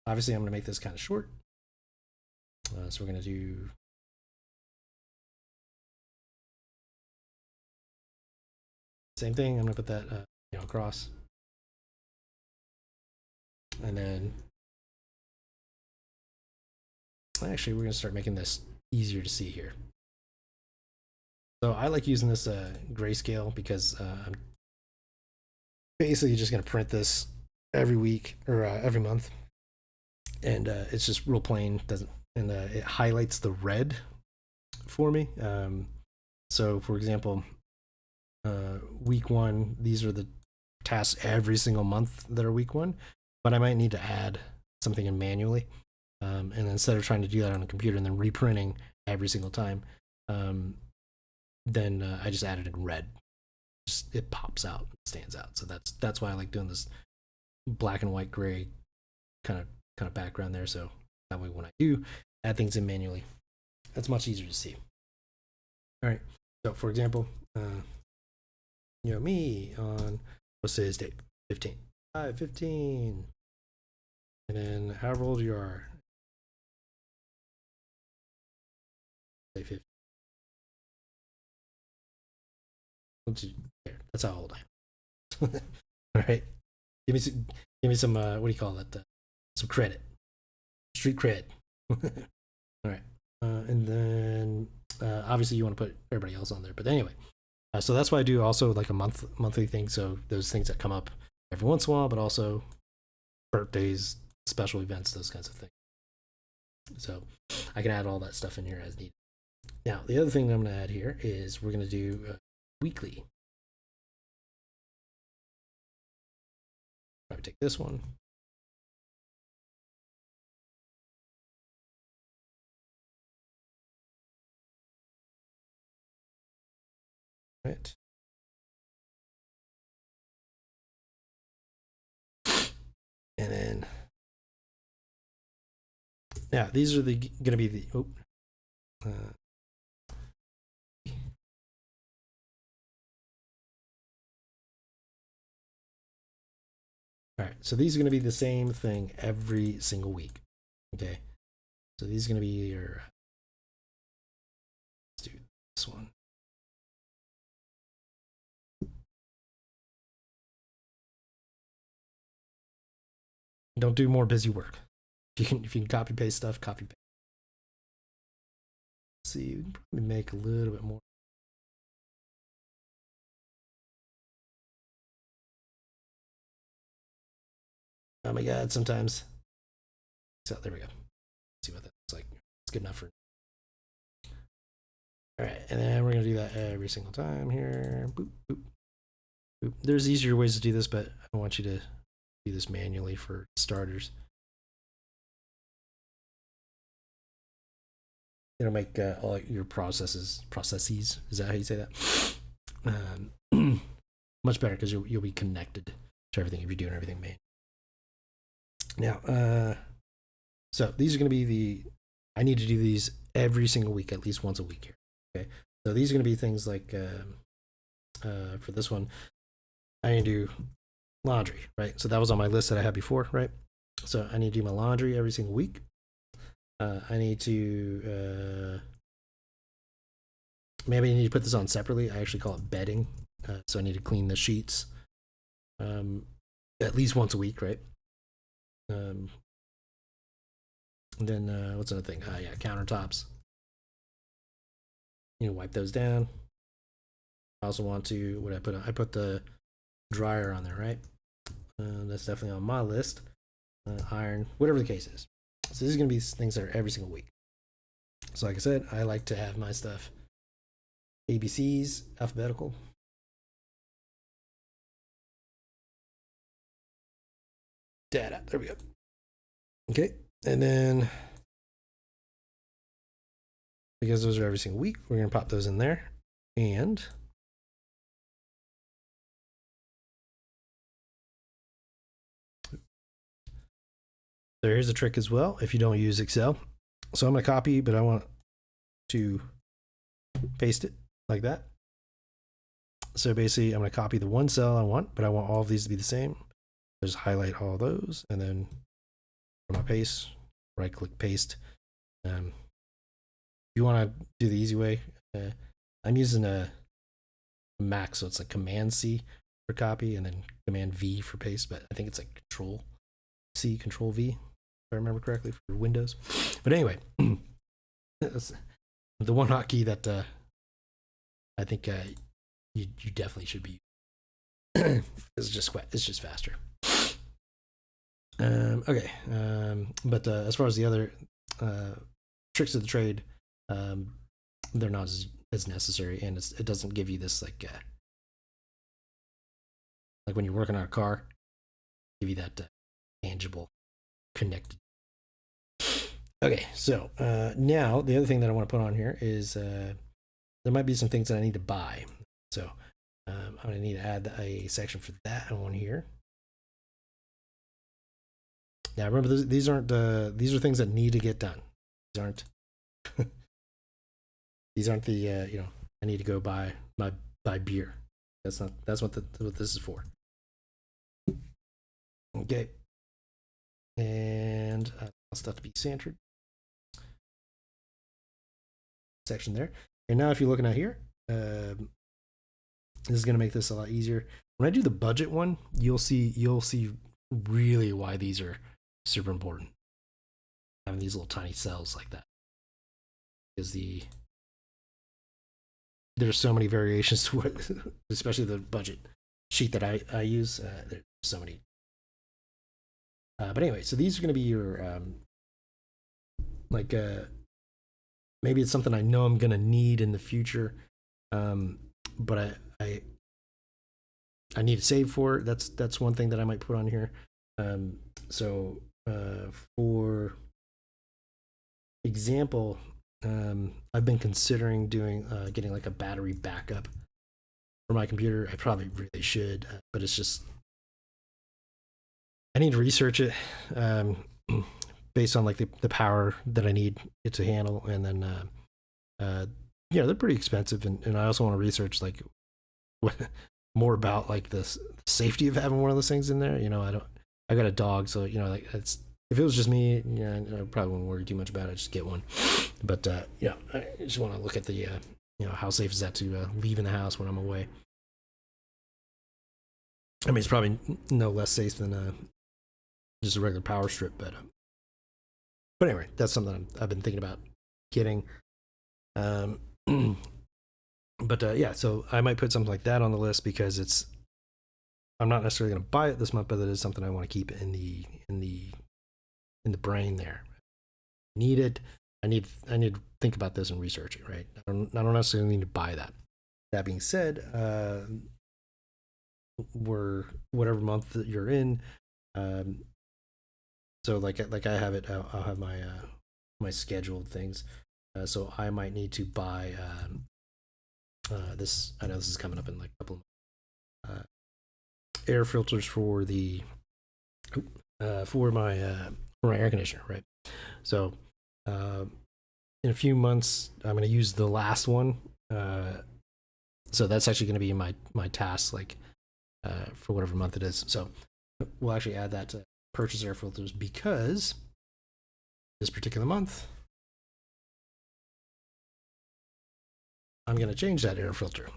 Obviously, I'm going to make this kind of short. So we're going to do same thing. I'm going to put that across. And then actually, we're going to start making this easier to see here. So I like using this grayscale because I'm basically just going to print this every week or every month. And it's just real plain, and it highlights the red for me. So for example, week 1, these are the tasks every single month that are week 1, but I might need to add something in manually. And instead of trying to do that on a computer and then reprinting every single time, then I just add it in red. Just it pops out, stands out. So that's why I like doing this black and white gray kind of background there. So that way when I do add things in manually, that's much easier to see. All right. So for example, me on, let's say his date, 15. 15. And then however old you are. Say 15. That's how old I am. All right. Give me some what do you call it? Some credit. Street cred. All right. And then obviously you want to put everybody else on there. But anyway, so that's why I do also like a monthly thing. So those things that come up every once in a while, but also birthdays, special events, those kinds of things. So I can add all that stuff in here as needed. Now, the other thing that I'm going to add here is we're going to do weekly. Probably take this one. Right. And then, yeah, these are going to be the, all right, so these are going to be the same thing every single week. Okay, so these are going to be your, let's do this one. Don't do more busy work. If you can copy paste stuff, copy paste. Let's see, we can probably make a little bit more. Oh my god, sometimes. So there we go. Let's see what that looks like. It's good enough for. All right, and then we're gonna do that every single time here. Boop, boop, boop. There's easier ways to do this, but I want you to do this manually for starters. It'll make all your processes. Is that how you say that? Much better because you'll be connected to everything if you're doing everything manually. Now, so these are going to be I need to do these every single week, at least once a week here. Okay, so these are going to be things like for this one, I need to do laundry, right? So that was on my list that I had before, right? So I need to do my laundry every single week. I need to maybe I need to put this on separately. I actually call it bedding. So I need to clean the sheets at least once a week, right? And then what's another thing? Yeah, countertops. Wipe those down. I also want to, what I put on, I put the dryer on there, right? That's definitely on my list. Iron, whatever the case is. So these are going to be things that are every single week. So like I said, I like to have my stuff ABCs, alphabetical. Data, there we go. Okay, and then because those are every single week, we're going to pop those in there. And here's a trick as well if you don't use Excel. So I'm going to copy, but I want to paste it like that. So basically, I'm going to copy the one cell I want, but I want all of these to be the same. Just highlight all those, and then for my paste, right click paste. If you want to do the easy way, I'm using a Mac, so it's like Command C for copy and then Command V for paste, but I think it's like Control C, Control V, if I remember correctly, for Windows. But anyway, that's the one hotkey that I think you definitely should be using. It's just faster. Okay, but as far as the other tricks of the trade, they're not as necessary, and it doesn't give you this like when you're working on a car, give you that tangible, connected. Okay, so now the other thing that I want to put on here is there might be some things that I need to buy. So I'm going to need to add a section for that on here. Now remember, these aren't these are things that need to get done. These aren't these aren't the I need to go buy beer. That's what this is for. Okay, and stuff to be centered. Section there. And now if you're looking at here, this is going to make this a lot easier. When I do the budget one, you'll see really why these are super important. Having these little tiny cells like that. Because there's so many variations to it, especially the budget sheet that I use. There's so many. But anyway, so these are going to be your maybe it's something I know I'm going to need in the future, but I need to save for it. That's one thing that I might put on here. So for example, I've been considering getting like a battery backup for my computer. I probably really should, but it's just I need to research it based on like the power that I need it to handle, and then they're pretty expensive, and I also want to research like more about like the safety of having one of those things in there. I got a dog, so like it's. If it was just me, I probably wouldn't worry too much about it. Just get one. But I just want to look at the how safe is that to leave in the house when I'm away. I mean, it's probably no less safe than just a regular power strip, but anyway, that's something I've been thinking about getting. But so I might put something like that on the list because I'm not necessarily going to buy it this month, but it is something I want to keep in the brain there. I need to think about this and research it, right? I don't necessarily need to buy that. That being said, we're whatever month that you're in. So like I have it, I'll have my scheduled things. So I might need to buy this. I know this is coming up in like a couple of months. Air filters for my air conditioner, right? So in a few months, I'm going to use the last one. So that's actually going to be my task, like for whatever month it is. So we'll actually add that to purchase air filters because this particular month I'm going to change that air filter.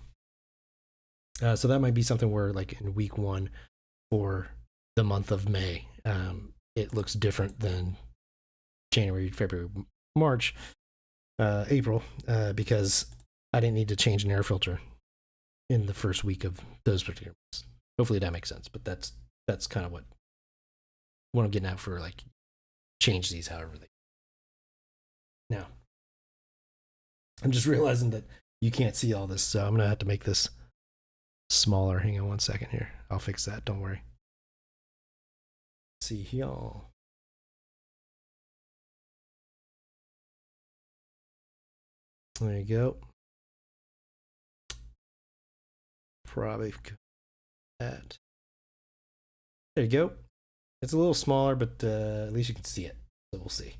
So that might be something where like in week 1 for the month of May, it looks different than January, February, March, April, because I didn't need to change an air filter in the first week of those particular months. Hopefully that makes sense, but that's kind of what I'm getting at for like change these however they. Now, I'm just realizing that you can't see all this, so I'm gonna have to make this smaller. Hang on one second here. I'll fix that. Don't worry. Let's see here. There you go. Probably that. There you go. It's a little smaller, but at least you can see it. So we'll see.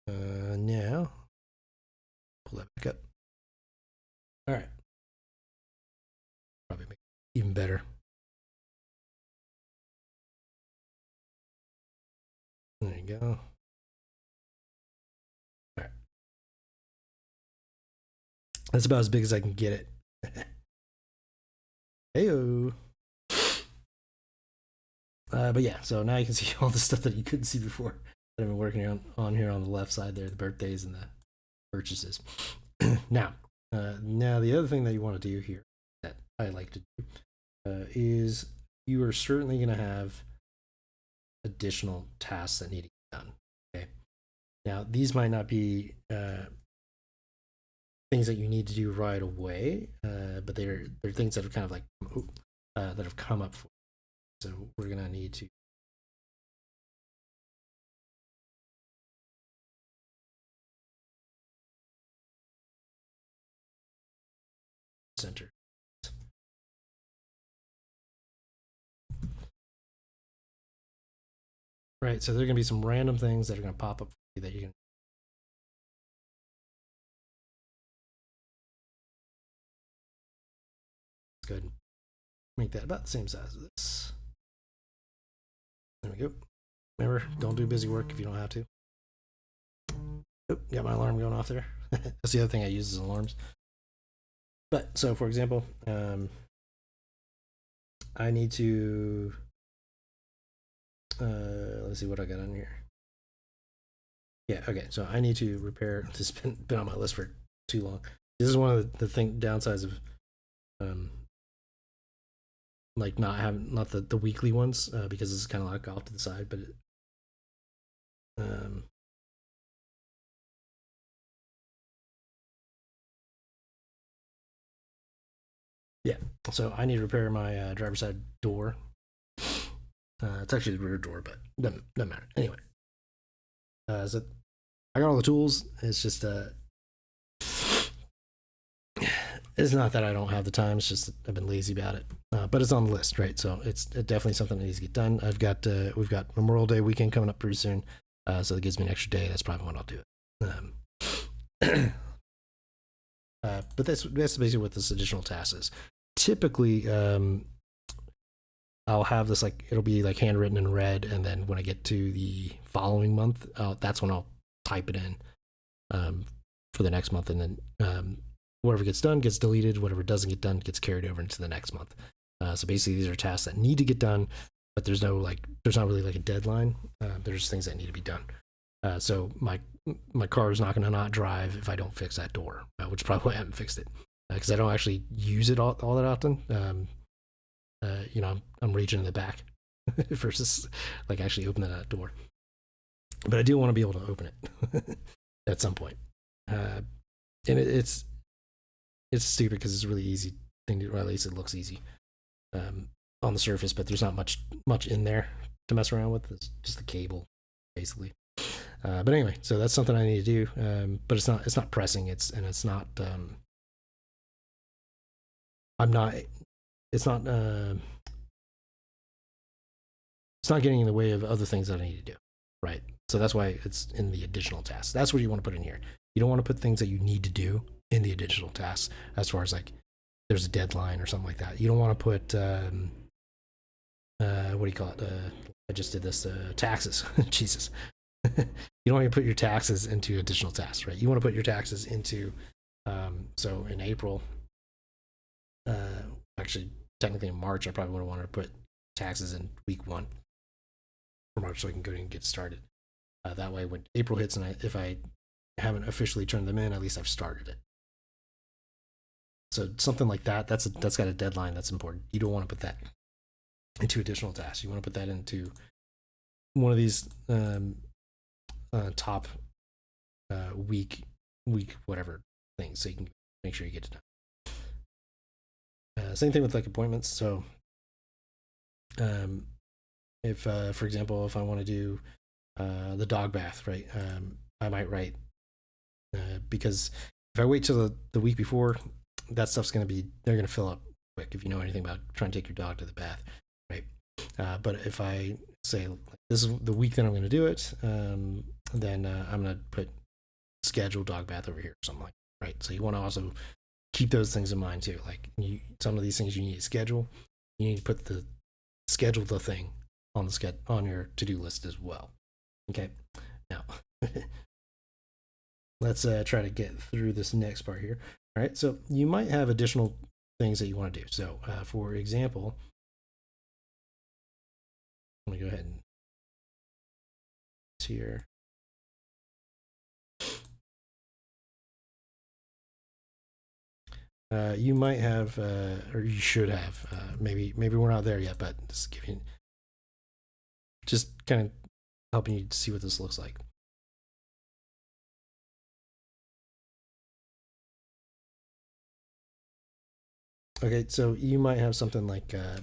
Now, pull that back up. All right. Probably make it even better. There you go. All right. That's about as big as I can get it. Heyo. But yeah, so now you can see all the stuff that you couldn't see before that I've been working on here on the left side there, the birthdays and the purchases. Now the other thing that you want to do here that I like to do is you are certainly going to have additional tasks that need to get done. Okay. Now these might not be things that you need to do right away, but they're things that are kind of like that have come up for. So we're gonna need to center. Right, so there are going to be some random things that are going to pop up for you that you can. Let's go ahead and make that about the same size as this. There we go. Remember, don't do busy work if you don't have to. Oh, got my alarm going off there. That's the other thing I use is alarms. But, so for example, I need to, let's see what I got on here. Yeah, okay, so I need to repair, this has been on my list for too long. This is one of the downsides of, like not the weekly ones, because it's kind of like off to the side, but yeah, so I need to repair my driver's side door. It's actually the rear door, but doesn't matter. Anyway, so I got all the tools. It's just it's not that I don't have the time. It's just I've been lazy about it. But it's on the list, right? So it's definitely something that needs to get done. We've got Memorial Day weekend coming up pretty soon, so it gives me an extra day. That's probably when I'll do it. But that's basically what this additional task is. Typically, I'll have this like it'll be like handwritten in red, and then when I get to the following month, that's when I'll type it in for the next month, and then whatever gets done gets deleted. Whatever doesn't get done gets carried over into the next month. So basically, these are tasks that need to get done, but there's not really like a deadline. There's just things that need to be done. So my car is not going to not drive if I don't fix that door, which is probably why I haven't fixed it, because I don't actually use it all that often. You know, I'm reaching in the back versus like actually opening that door. But I do want to be able to open it at some point. And it's stupid because it's a really easy thing to, or at least it looks easy on the surface, but there's not much in there to mess around with. It's just the cable, basically. But anyway, so that's something I need to do. But it's not pressing. It's not getting in the way of other things that I need to do, right? So that's why it's in the additional tasks. That's what you want to put in here. You don't want to put things that you need to do in the additional tasks, as far as like there's a deadline or something like that. You don't want to put what do you call it? I just did this taxes. Jesus. You don't want to put your taxes into additional tasks, right? You want to put your taxes into so in April, actually technically in March, I probably would have wanted to put taxes in week 1 for March so I can go and get started. That way when April hits and if I haven't officially turned them in, at least I've started it. So something like that's got a deadline. That's important. You don't want to put that into additional tasks. You want to put that into one of these top week whatever things, so you can make sure you get it done. Same thing with like appointments. So if for example, if I want to do the dog bath, right, I might write because if I wait till the week before, that stuff's they're going to fill up quick if you know anything about trying to take your dog to the bath, right? But if I say this is the week that I'm going to do it, then I'm going to put schedule dog bath over here or something like that, right? So you want to also keep those things in mind too. Like some of these things you need to schedule. You need to put schedule the thing on on your to-do list as well. Okay, now let's try to get through this next part here. All right, so you might have additional things that you want to do. So for example, let me go ahead and here. You might have, or you should have, maybe we're not there yet, but just kind of helping you see what this looks like. Okay, so you might have something like I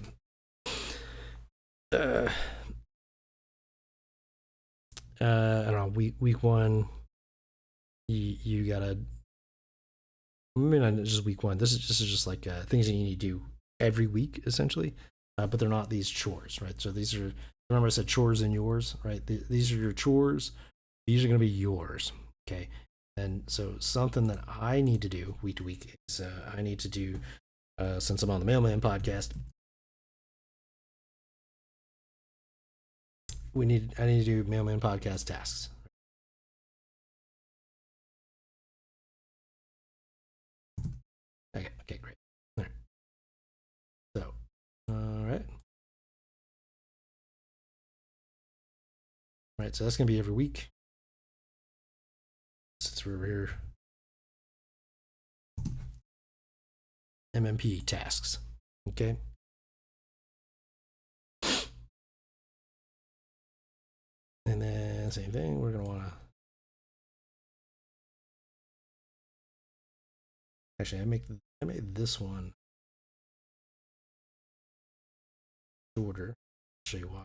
don't know, week 1, you gotta maybe not just week one. This is just like things that you need to do every week, essentially. But they're not these chores, right? So these are, remember I said chores and yours, right? These are your chores. These are going to be yours, okay? And so something that I need to do week to week is I need to do, since I'm on the Mailman podcast, I need to do Mailman podcast tasks. Okay, great. All right. So, all right. All right, so that's going to be every week. Since we're here. MMP tasks. Okay. And then same thing, we're going to want to. Actually, I made this one shorter. I'll show you why.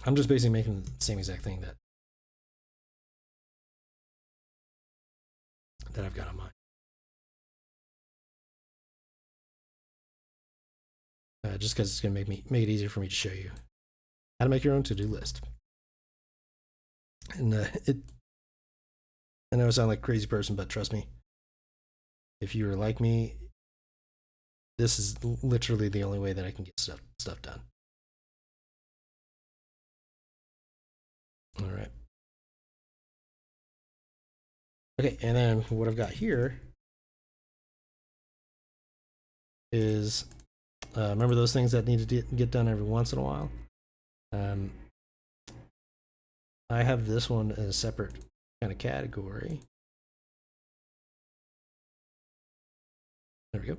I'm just basically making the same exact thing that I've got on mine. Just because it's going to make it easier for me to show you how to make your own to-do list. And I know I sound like a crazy person, but trust me, if you are like me, this is literally the only way that I can get stuff done. All right. Okay, and then what I've got here is, remember those things that need to get done every once in a while? I have this one in a separate kind of category. There we go.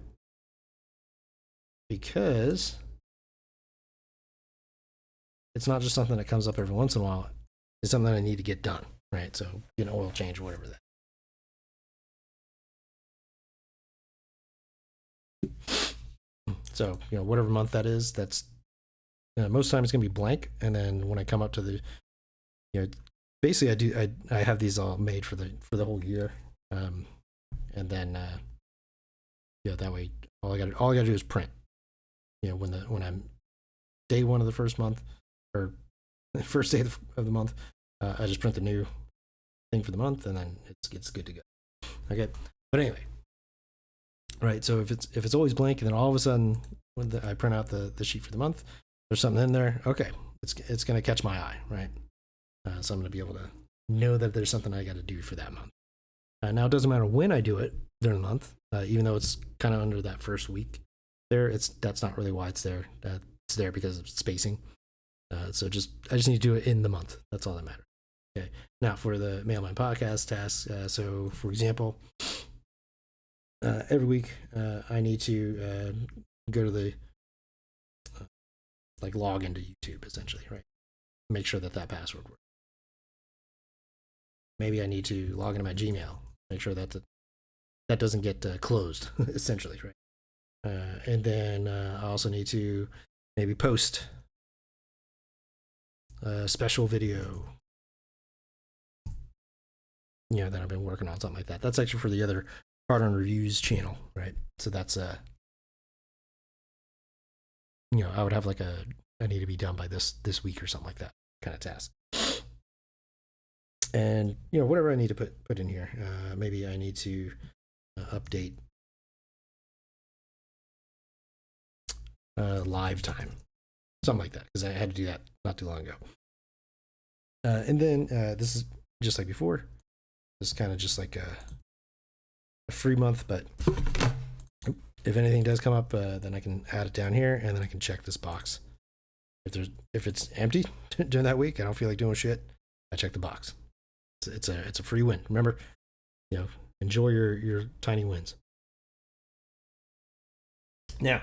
Because it's not just something that comes up every once in a while. It's something that I need to get done, right? So, oil change or whatever that. So, whatever month that is, that's, most times it's going to be blank. And then when I come up to the, basically I have these all made for the whole year. And then, that way all I gotta do is print, when I'm day one of the first month or the first day of the month, I just print the new thing for the month and then it's good to go. Okay. But anyway, right. So if it's always blank and then all of a sudden when I print out the sheet for the month, there's something in there. Okay. It's going to catch my eye. Right. So I'm going to be able to know that there's something I got to do for that month. Now it doesn't matter when I do it during the month, even though it's kind of under that first week there, that's not really why it's there. It's there because of spacing. So I just need to do it in the month. That's all that matters. Okay. Now for the Mailman podcast tasks. So for example, every week I need to go to the log into YouTube essentially, right? Make sure that password works. Maybe I need to log into my Gmail, make sure that doesn't get closed essentially, right? And then I also need to maybe post a special video, that I've been working on, something like that. That's actually for the other Part on Reviews channel, right? So that's I would have I need to be done by this week or something like that kind of task. And whatever I need to put in here, maybe I need to update live time, something like that, because I had to do that not too long ago. And then this is just like before. This is kind of just like a free month, but if anything does come up, then I can add it down here, and then I can check this box. If it's empty during that week, I don't feel like doing shit, I check the box. It's a free win. Remember, enjoy your tiny wins. Now,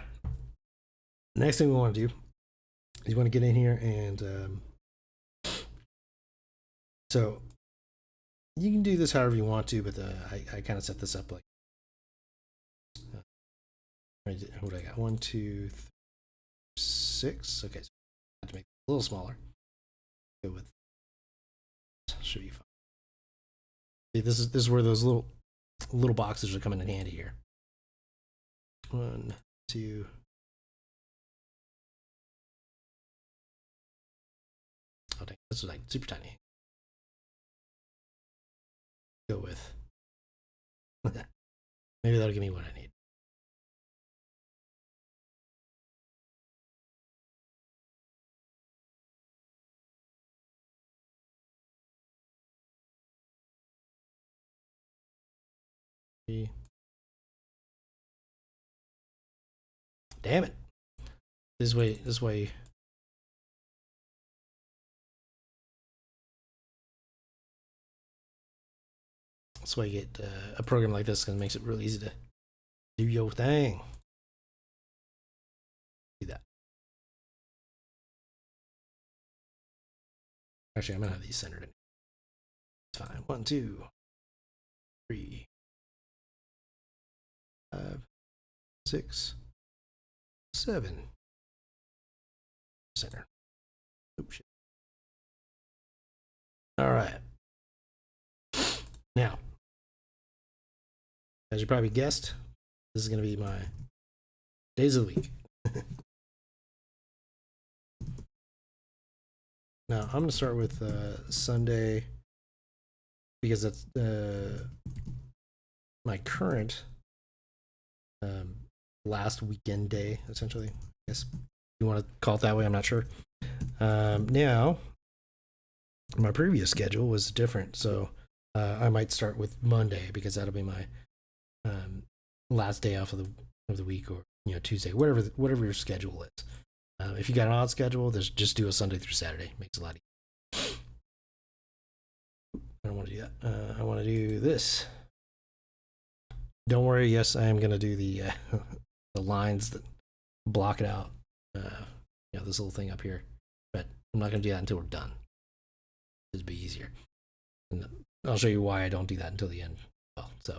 the next thing we want to do is you want to get in here and so you can do this however you want to, but I kind of set this up like what do I got? 1, 2, 3, 6. Okay, so I have to make it a little smaller. Go with should be fine. See, this is where those little boxes are coming in handy here. 1, 2. Oh dang, this is like super tiny. Go with. Maybe that'll give me what I need. Damn it. This way. That's why you get a program like this, because it makes it real easy to do your thing. Do that. Actually, I'm gonna have these centered in. It's fine. 1, 2, 3, 5, 6, 7. Center. Oops, shit. All right. Now, as you probably guessed, this is going to be my days of the week. Now, I'm going to start with Sunday, because that's my current last weekend day, essentially. I guess you want to call it that way, I'm not sure. Now, my previous schedule was different, so I might start with Monday, because that'll be my last day off of the week, or Tuesday, whatever your schedule is. If you got an odd schedule, just do a Sunday through Saturday. Makes it a lot easier. I don't want to do that. I want to do this. Don't worry. Yes, I am going to do the lines that block it out. This little thing up here. But I'm not going to do that until we're done. It'd be easier. And I'll show you why I don't do that until the end. Well, so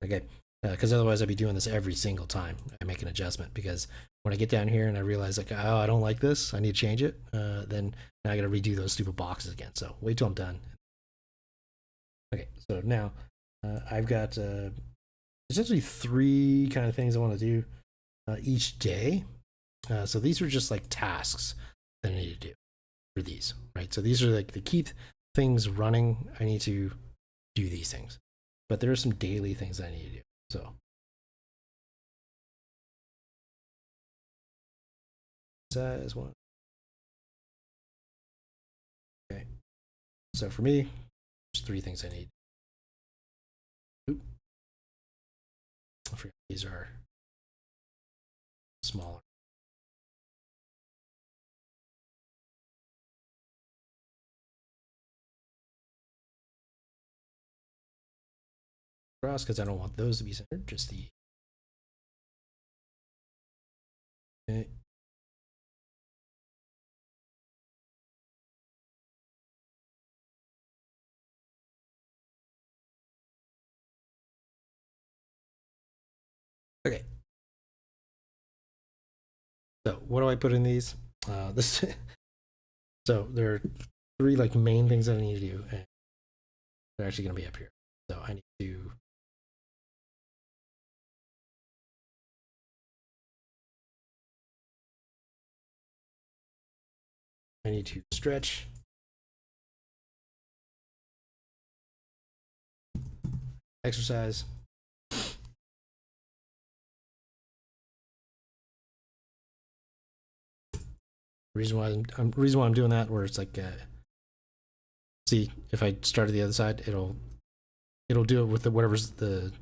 okay. Because otherwise I'd be doing this every single time I make an adjustment, because when I get down here and I realize, like, oh, I don't like this, I need to change it, then now I got to redo those stupid boxes again. So wait till I'm done. Okay, so now I've got essentially 3 kind of things I want to do each day. So these are just like tasks that I need to do for these, right? So these are like the key things running. I need to do these things, but there are some daily things I need to do. So size 1. Okay. So for me, there's 3 things I need. Oop. I forgot these are smaller. Cross, because I don't want those to be centered, just the. Okay. Okay. So what do I put in these? So there are 3 like main things that I need to do, and they're actually going to be up here. So I need to. I need to stretch, exercise, reason why I'm doing that, where it's like, see, if I start at the other side, it'll do it with whatever's the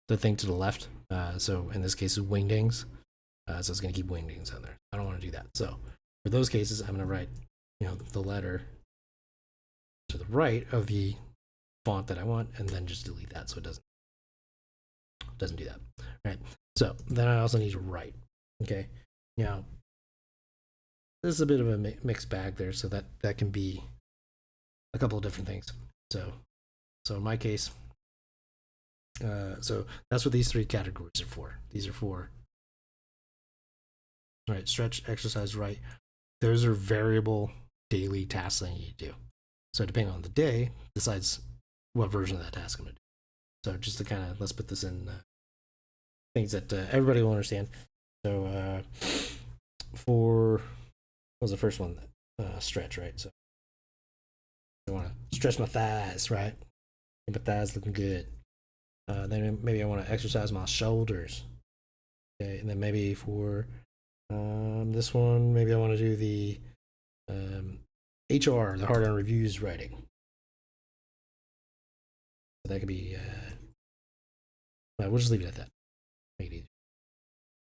thing to the left. So in this case, is wingdings. So it's going to keep wingdings on there. I don't want to do that. So for those cases, I'm going to write, the letter to the right of the font that I want, and then just delete that so it doesn't do that. All right. So then I also need to write. Okay. Now, this is a bit of a mixed bag there, so that can be a couple of different things. So in my case, so that's what these 3 categories are for. These are for, all right, stretch, exercise, write. Those are variable daily tasks I need to do. So depending on the day, decides what version of that task I'm going to do. So just to kind of, let's put this in things that everybody will understand. So for, what was the first one? Stretch, right? So I want to stretch my thighs, right? Get my thighs looking good. Then maybe I want to exercise my shoulders. Okay, and then maybe for this one, maybe I want to do the H.O.R, the hard on reviews writing. So that could be, we'll just leave it at that. Make it easy.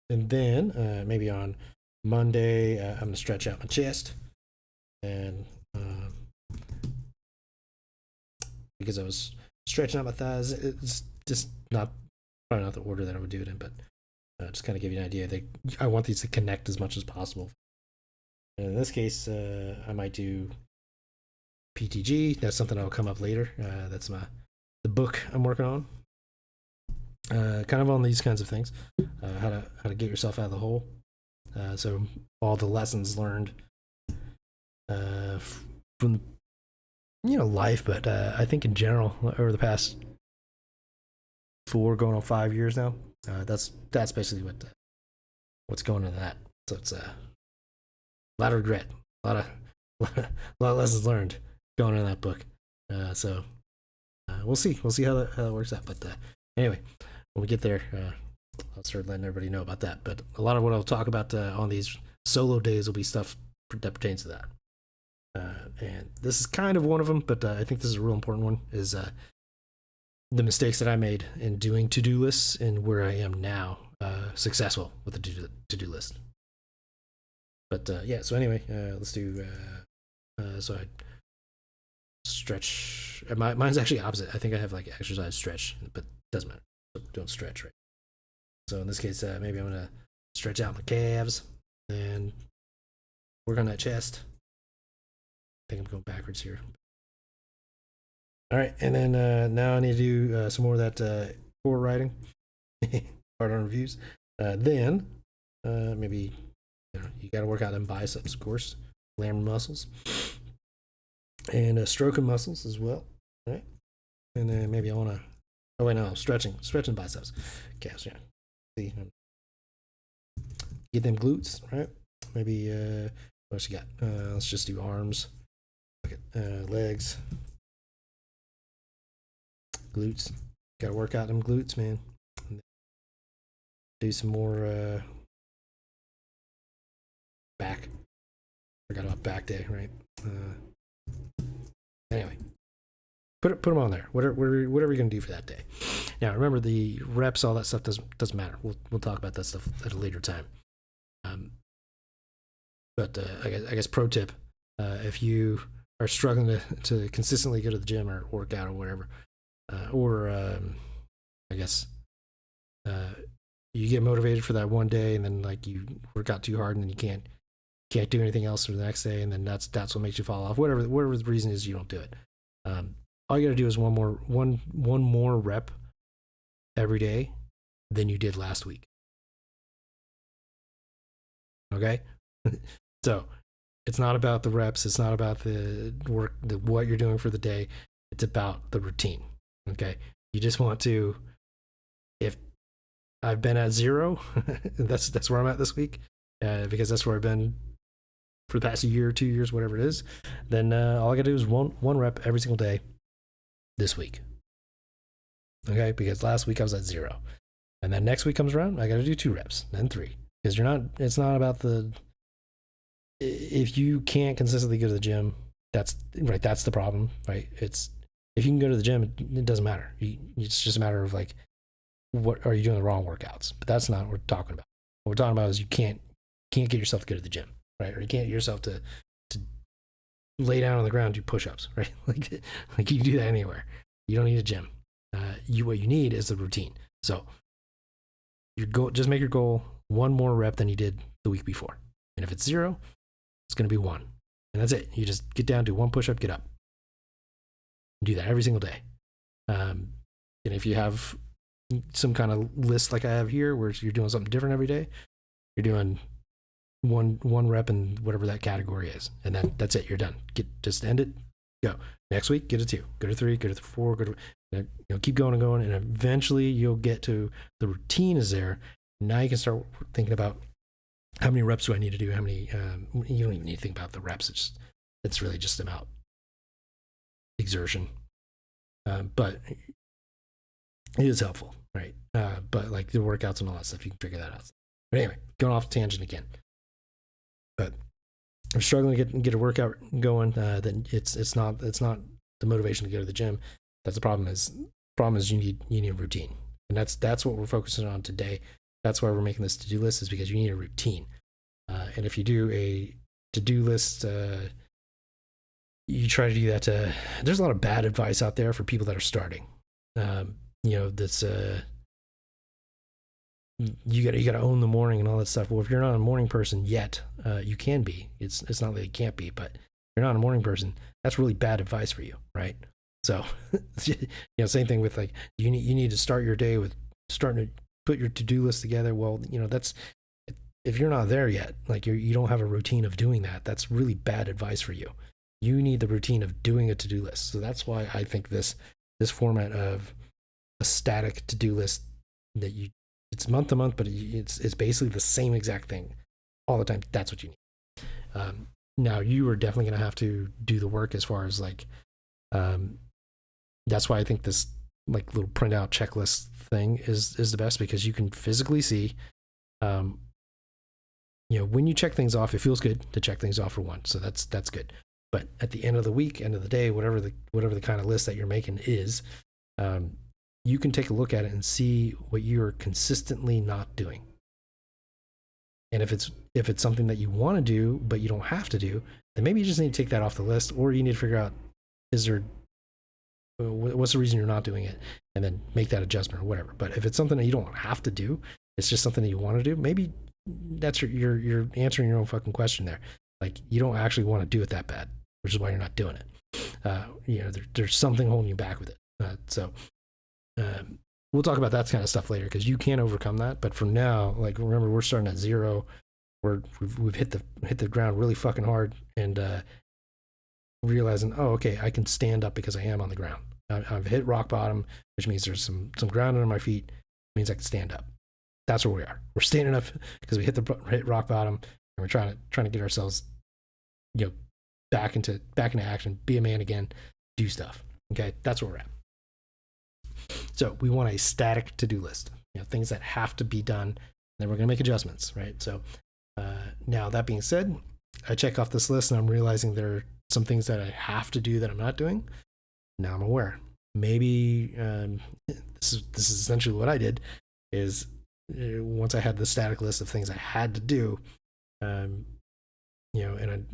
And then maybe on Monday, I'm going to stretch out my chest. And because I was stretching out my thighs, it's just probably not the order that I would do it in, but just kind of give you an idea. I want these to connect as much as possible. And in this case, I might do PTG. That's something that'll come up later. That's the book I'm working on. Kind of on these kinds of things, how to get yourself out of the hole. So all the lessons learned from life, but I think in general over the past 4 going on 5 years now, that's basically what's going into that. So it's a lot of regret, a lot of lessons learned going into that book. So we'll see how that works out. But anyway, when we get there, I'll start letting everybody know about that. But a lot of what I'll talk about on these solo days will be stuff that pertains to that. And this is kind of one of them, but I think this is a real important one, is the mistakes that I made in doing to-do lists and where I am now successful with the to-do list. But yeah, so anyway, let's do, so I stretch. Mine's actually opposite. I think I have like exercise stretch, but it doesn't matter. So don't stretch, right? So in this case, maybe I'm going to stretch out my calves and work on that chest. I think I'm going backwards here. All right, and then now I need to do some more of that core writing, hard on reviews. Then maybe you got to work out them biceps, of course, lamb muscles, and stroking muscles as well. All right, and then maybe I want to. Oh wait, no, stretching biceps, calves. Yeah, see, get them glutes, right? Maybe what else you got? Let's just do arms. Look at legs, glutes. Gotta work out them glutes, man. Do some more back. Forgot about back day, right? Anyway, put them on there. Whatever you're gonna do for that day. Now remember, the reps, all that stuff doesn't matter. We'll talk about that stuff at a later time. But I guess pro tip: if you are struggling to consistently go to the gym or work out or whatever, or I guess you get motivated for that one day and then like you work out too hard and then you can't do anything else for the next day, and then that's what makes you fall off. Whatever the reason is, you don't do it. All you got to do is one more rep every day than you did last week. Okay, so. It's not about the reps. It's not about the work, what you're doing for the day. It's about the routine. Okay. You just want to, if I've been at 0, that's where I'm at this week, because that's where I've been for the past year, 2 years, whatever it is. Then all I got to do is one rep every single day this week. Okay. Because last week I was at 0. And then next week comes around, I got to do 2 reps, then 3. Because it's not about if you can't consistently go to the gym, that's the problem, right? It's if you can go to the gym, it doesn't matter. It's just a matter of like, what are you doing the wrong workouts? But that's not what we're talking about. What we're talking about is you can't get yourself to go to the gym, right? Or you can't get yourself to lay down on the ground and do push-ups, right? like you can do that anywhere. You don't need a gym. What you need is the routine. So just make your goal one more rep than you did the week before. And if it's 0, it's going to be 1. And that's it. You just get down, do 1 push-up, get up. Do that every single day. And if you have some kind of list like I have here, where you're doing something different every day, you're doing one rep in whatever that category is. And then that's it. You're done. Just end it. Go. Next week, get a 2. Go to 3, go to 4, go to, keep going and going. And eventually you'll get to the routine is there. Now you can start thinking about how many reps do I need to do? How many, you don't even need to think about the reps. It's really just about exertion. But it is helpful, right? But like the workouts and all that stuff, you can figure that out. But anyway, going off tangent again. But if you're struggling to get a workout going, then it's not the motivation to go to the gym. That's the problem. Is you need a routine, and that's what we're focusing on today. That's why we're making this to-do list, is because you need a routine. And if you do a to-do list, you try to do that. There's a lot of bad advice out there for people that are starting. That's you got to own the morning and all that stuff. Well, if you're not a morning person yet, you can be. It's not that you can't be, but if you're not a morning person, that's really bad advice for you, right? So, same thing with like you need to start your day with starting to put your to-do list together. Well, that's if you're not there yet, like you don't have a routine of doing that. That's really bad advice for you. You need the routine of doing a to-do list. So that's why I think this format of a static to-do list that it's month to month, but it's basically the same exact thing all the time. That's what you need. Now you are definitely going to have to do the work as far as like, that's why I think this like little printout checklist thing is the best, because you can physically see, when you check things off, it feels good to check things off for one. So that's good. But at the end of the week, end of the day, whatever the kind of list that you're making is, you can take a look at it and see what you're consistently not doing. And if it's something that you want to do but you don't have to do, then maybe you just need to take that off the list, or you need to figure out what's the reason you're not doing it, and then make that adjustment or whatever. But if it's something that you don't have to do, it's just something that you want to do, maybe that's you're answering your own fucking question there. Like you don't actually want to do it that bad, which is why you're not doing it. There's something holding you back with it. We'll talk about that kind of stuff later, because you can overcome that. But for now, like remember, we're starting at 0. We've hit the ground really fucking hard, and realizing, oh, okay, I can stand up because I am on the ground. I've hit rock bottom, which means there's some ground under my feet. It means I can stand up. That's where we are. We're standing up because we hit rock bottom, and we're trying to get ourselves, back into action, be a man again, do stuff. Okay, that's where we're at. So we want a static to-do list, things that have to be done. Then we're going to make adjustments, right? So now that being said, I check off this list and I'm realizing there are some things that I have to do that I'm not doing. Now I'm aware. Maybe this is essentially what I did. Is once I had the static list of things I had to do, and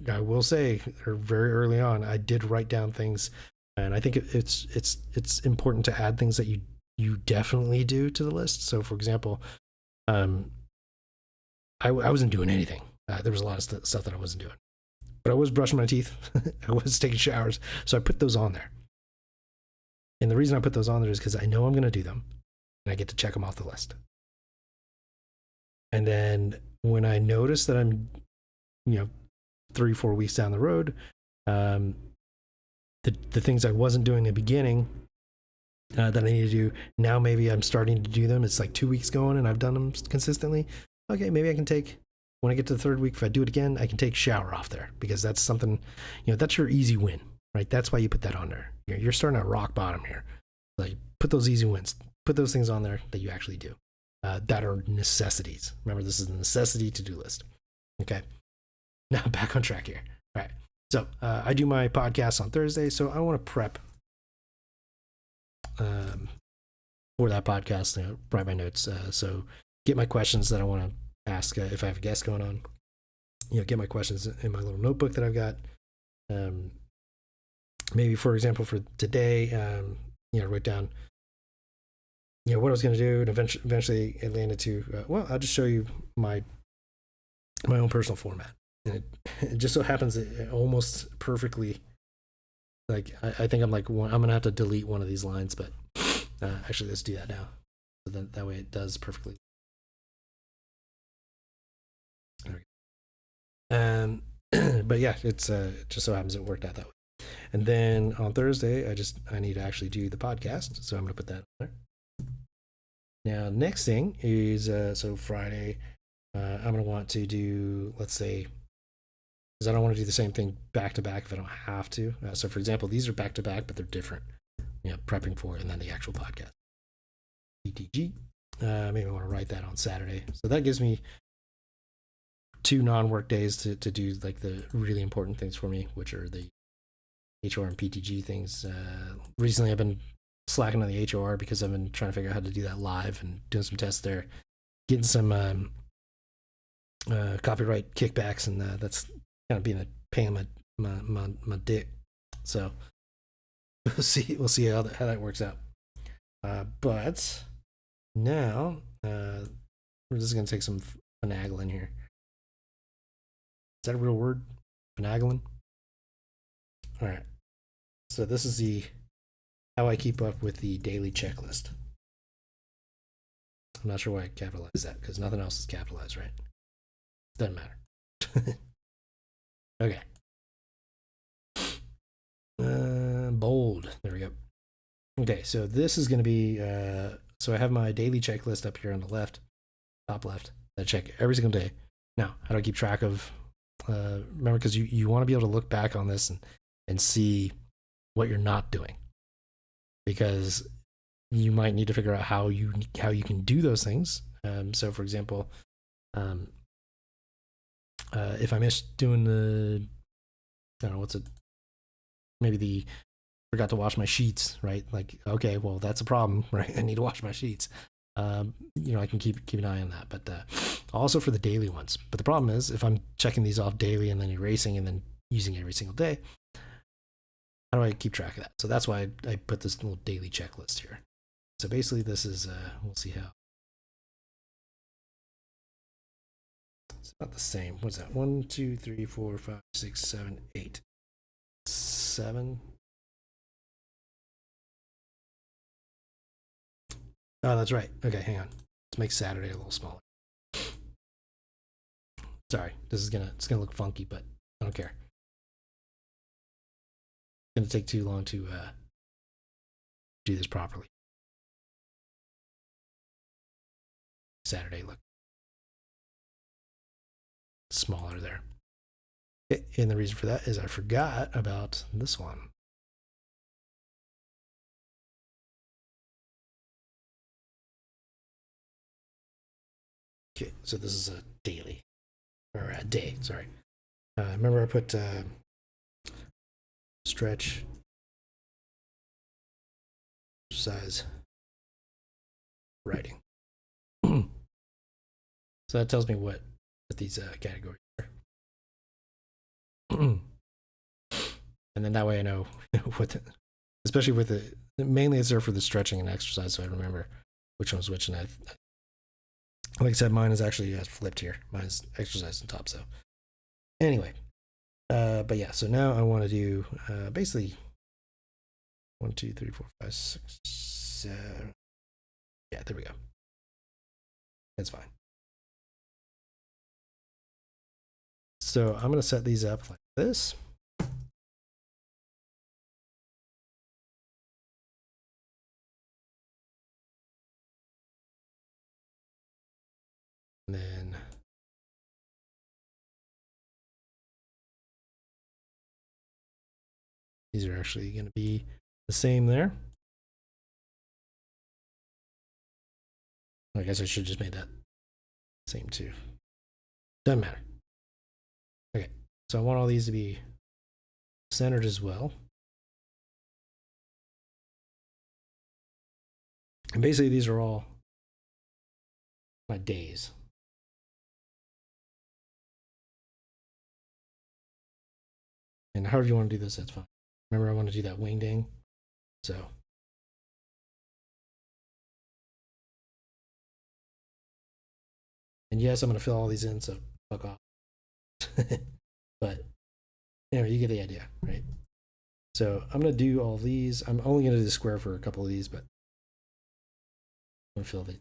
I will say, very early on, I did write down things. And I think it's important to add things that you definitely do to the list. So, for example, I wasn't doing anything. There was a lot of stuff that I wasn't doing, but I was brushing my teeth. I was taking showers, so I put those on there. And the reason I put those on there is because I know I'm going to do them, and I get to check them off the list. And then when I notice that I'm, 3-4 weeks down the road, the things I wasn't doing in the beginning that I need to do now, maybe I'm starting to do them. It's like 2 weeks going and I've done them consistently. Okay, maybe I can take, when I get to the third week, if I do it again, I can take shower off there, because that's something, that's your easy win, right? That's why you put that on there. You're starting at rock bottom here. Like put those easy wins, put those things on there that you actually do, that are necessities. Remember, this is a necessity to-do list. Okay, now back on track here. All right. So I do my podcast on Thursday, so I want to prep for that podcast, write my notes. So get my questions that I want to ask if I have a guest going on. Get my questions in my little notebook that I've got. Maybe, for example, for today, write down, what I was going to do, and eventually it landed to, I'll just show you my own personal format. And it just so happens that it almost perfectly, like, I think I'm going to have to delete one of these lines, but actually let's do that now. So then that way it does perfectly. There we go. But yeah, it's it just so happens it worked out that way. And then on Thursday, I need to actually do the podcast, so I'm gonna put that on there. Now, next thing is so Friday, I'm gonna want to do, let's say, because I don't want to do the same thing back to back if I don't have to. So, for example, these are back to back, but they're different. Prepping for it and then the actual podcast. ETG. Maybe I want to write that on Saturday. So that gives me 2 non-work days to do like the really important things for me, which are the H.O.R. and PTG things. Recently, I've been slacking on the H.O.R. because I've been trying to figure out how to do that live and doing some tests there, getting some copyright kickbacks, and that's kind of being a pain in my dick. So we'll see how that works out. But now we're just gonna take some finagling here. Is that a real word? Finagling? All right. So this is the how I keep up with the daily checklist. I'm not sure why I capitalized that because nothing else is capitalized, right? Doesn't matter. Okay. Bold. There we go. Okay, so this is going to be. So I have my daily checklist up here on the left, top left. I check every single day. Now, how do I keep track of? Remember, because you want to be able to look back on this and see what you're not doing, because you might need to figure out how you can do those things. So, for example, if I miss doing the, I don't know, what's it? Maybe forgot to wash my sheets, right? Like, okay, well, that's a problem, right? I need to wash my sheets. I can keep an eye on that, but also for the daily ones. But the problem is, if I'm checking these off daily and then erasing and then using every single day, how do I keep track of that? So that's why I put this little daily checklist here. So basically, this is we'll see how. It's about the same. What's that? 1, 2, 3, 4, 5, 6, 7, 8, 7. Oh, that's right. Okay, hang on. Let's make Saturday a little smaller. Sorry, it's gonna look funky, but I don't care. It's gonna take too long to do this properly. Saturday look smaller there. And the reason for that is I forgot about this one. Okay, so this is a daily, or a day, sorry. Remember I put stretch, exercise, writing. So that tells me what these categories are. And then that way I know what, especially with mainly it's there for the stretching and exercise, so I remember which one's which. And like I said, mine is actually flipped here. Mine's exercise on top. So anyway, but yeah. So now I want to do basically 1, 2, 3, 4, 5, 6, 7. Yeah, there we go. That's fine. So I'm going to set these up like this. And then these are actually going to be the same there. I guess I should have just made that same too. Doesn't matter. Okay, so I want all these to be centered as well. And basically these are all my days. And however you want to do this, that's fine. Remember, I want to do that wingding. So and yes, I'm going to fill all these in, so fuck off. But anyway, you get the idea, right? So I'm going to do all these. I'm only going to do the square for a couple of these, but I'm going to fill the.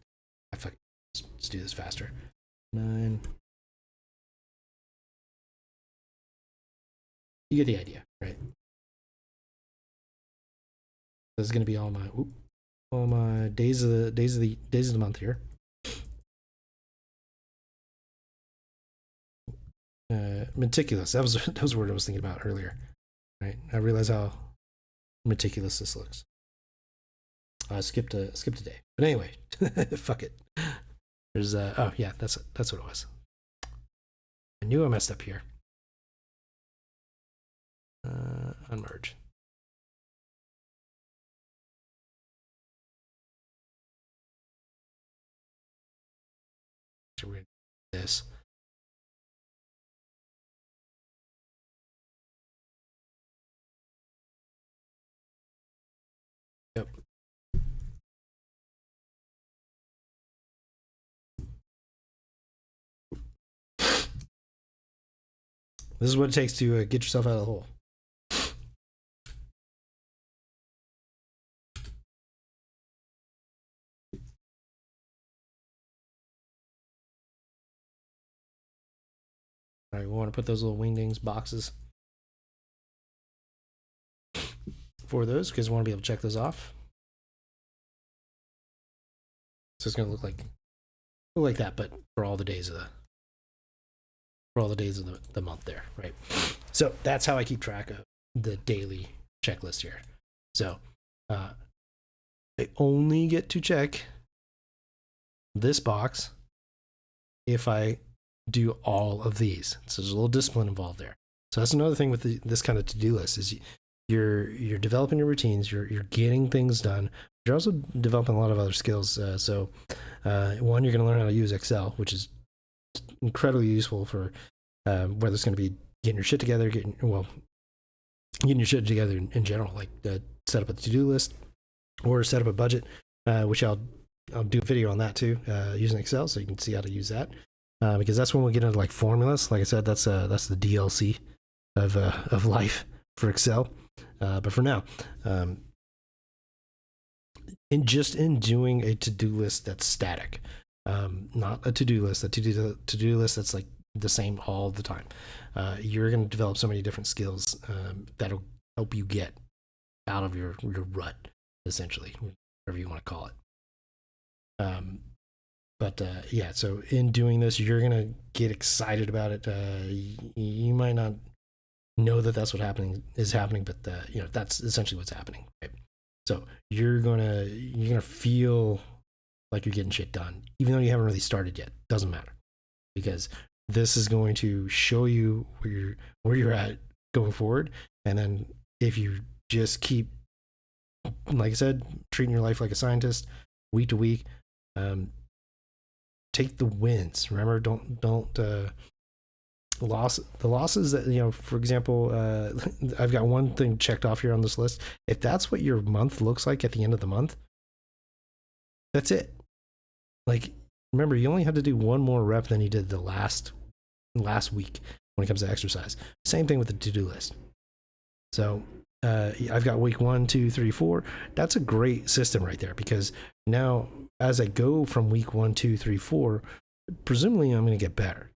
Let's do this faster. 9. You get the idea, right? This is going to be all my days of the month here. Meticulous. That was the word I was thinking about earlier. Right. I realize how meticulous this looks. I skipped a day. But anyway, fuck it. There's oh yeah, that's what it was. I knew I messed up here. Unmerge. So we're gonna do this. Yep. This is what it takes to get yourself out of the hole. All right, we want to put those little wingdings boxes for those because we want to be able to check those off. So it's going to look like that, but for all the days of the month there, right? So that's how I keep track of the daily checklist here. So I only get to check this box if I do all of these. So there's a little discipline involved there. So that's another thing with this kind of to-do list is you're developing your routines, you're getting things done. You're also developing a lot of other skills. One, you're going to learn how to use Excel, which is incredibly useful for whether it's going to be getting your shit together, getting your shit together in general, like set up a to-do list or set up a budget, which I'll do a video on that too, using Excel, so you can see how to use that. Because that's when we get into like formulas. Like I said, that's the DLC of life for Excel. But for now, in doing a to-do list that's static, not a to-do list, a to-do list that's like the same all the time. You're going to develop so many different skills that'll help you get out of your rut, essentially, whatever you want to call it. But yeah, so in doing this, you're going to get excited about it. You might not know that that's what is happening, but that's essentially what's happening, right? So you're gonna feel like you're getting shit done, even though you haven't really started yet. Doesn't matter, because this is going to show you where you're at going forward. And then if you just keep, like I said, treating your life like a scientist, week to week, take the wins. Remember, don't the losses that, for example, I've got one thing checked off here on this list. If that's what your month looks like at the end of the month, that's it. Like, remember, you only had to do one more rep than you did the last week when it comes to exercise. Same thing with the to-do list. So I've got week 1, 2, 3, 4. That's a great system right there, because now as I go from week 1, 2, 3, 4, presumably I'm going to get better,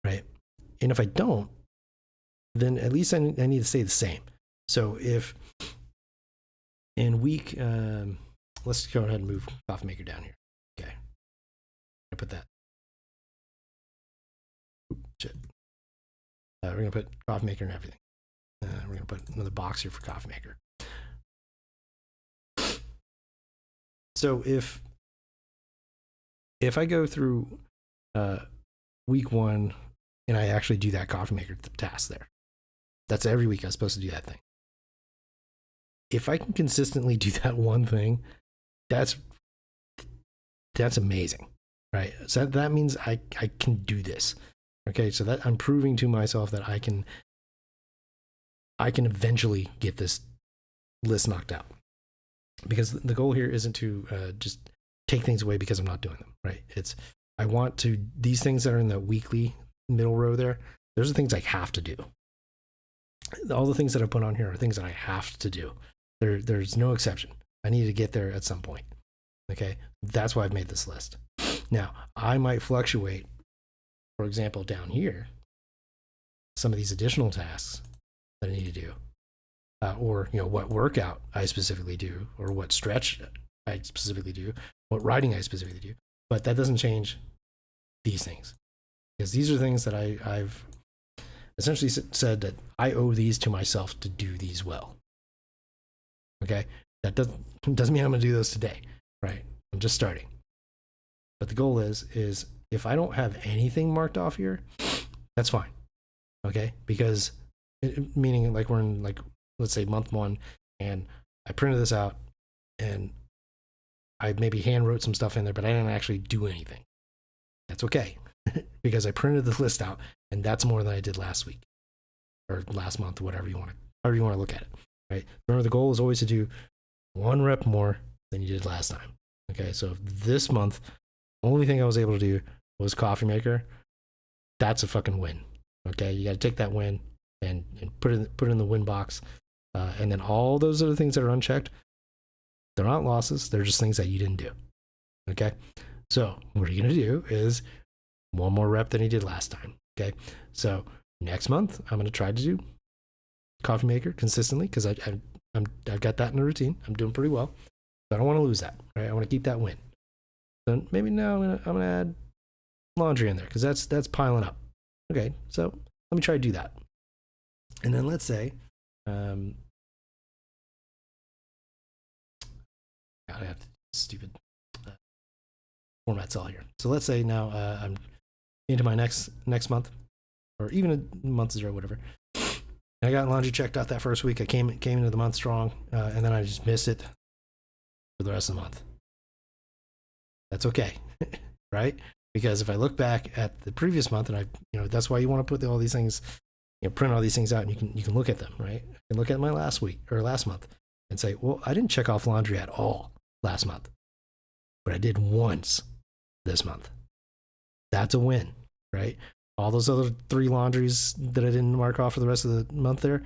right? And if I don't, then at least I need to stay the same. So if in week, let's go ahead and move coffee maker down here. Okay. I put that. Shit. We're going to put coffee maker and everything. We're going to put another box here for coffee maker. So if I go through week 1 and I actually do that coffee maker task there, that's every week I'm supposed to do that thing. If I can consistently do that one thing, that's amazing, right? So that means I can do this. Okay, so that I'm proving to myself that I can eventually get this list knocked out. Because the goal here isn't to just take things away because I'm not doing them, right? I want to, these things that are in the weekly middle row there, those are things I have to do. All the things that I put on here are things that I have to do. There's no exception. I need to get there at some point. Okay, that's why I've made this list. Now, I might fluctuate, for example, down here, some of these additional tasks that I need to do. or what workout I specifically do, or what stretch I specifically do, what riding I specifically do. But that doesn't change these things, because these are things that I've essentially said that I owe these to myself to do these well. Okay, that doesn't mean I'm going to do those today, right? I'm just starting. But the goal is if I don't have anything marked off here, that's fine. Okay, because meaning like we're in, like, let's say month 1, and I printed this out and I maybe hand wrote some stuff in there, but I didn't actually do anything. That's okay, because I printed the list out, and that's more than I did last week or last month, however you want to look at it, right? Remember, the goal is always to do 1 rep more than you did last time. Okay, so this month, only thing I was able to do was coffee maker. That's a fucking win. Okay, you got to take that win and put it in the win box, and then all those other things that are unchecked, they're not losses. They're just things that you didn't do. Okay, so what you're gonna do is 1 more rep than you did last time. Okay, so next month I'm gonna try to do coffee maker consistently, because I've got that in the routine. I'm doing pretty well. So I don't want to lose that. Right, I want to keep that win. Then maybe now I'm gonna add laundry in there, because that's piling up. Okay, so let me try to do that. And then let's say, I have stupid format cell here. So let's say now I'm into my next month, or even a month 0, whatever. And I got laundry checked out that first week. I came into the month strong, and then I just missed it for the rest of the month. That's okay, right? Because if I look back at the previous month, and that's why you want to put all these things, print all these things out, and you can look at them, right? And look at my last week or last month and say, well, I didn't check off laundry at all last month, but I did once this month. That's a win, right? All those other 3 laundries that I didn't mark off for the rest of the month there,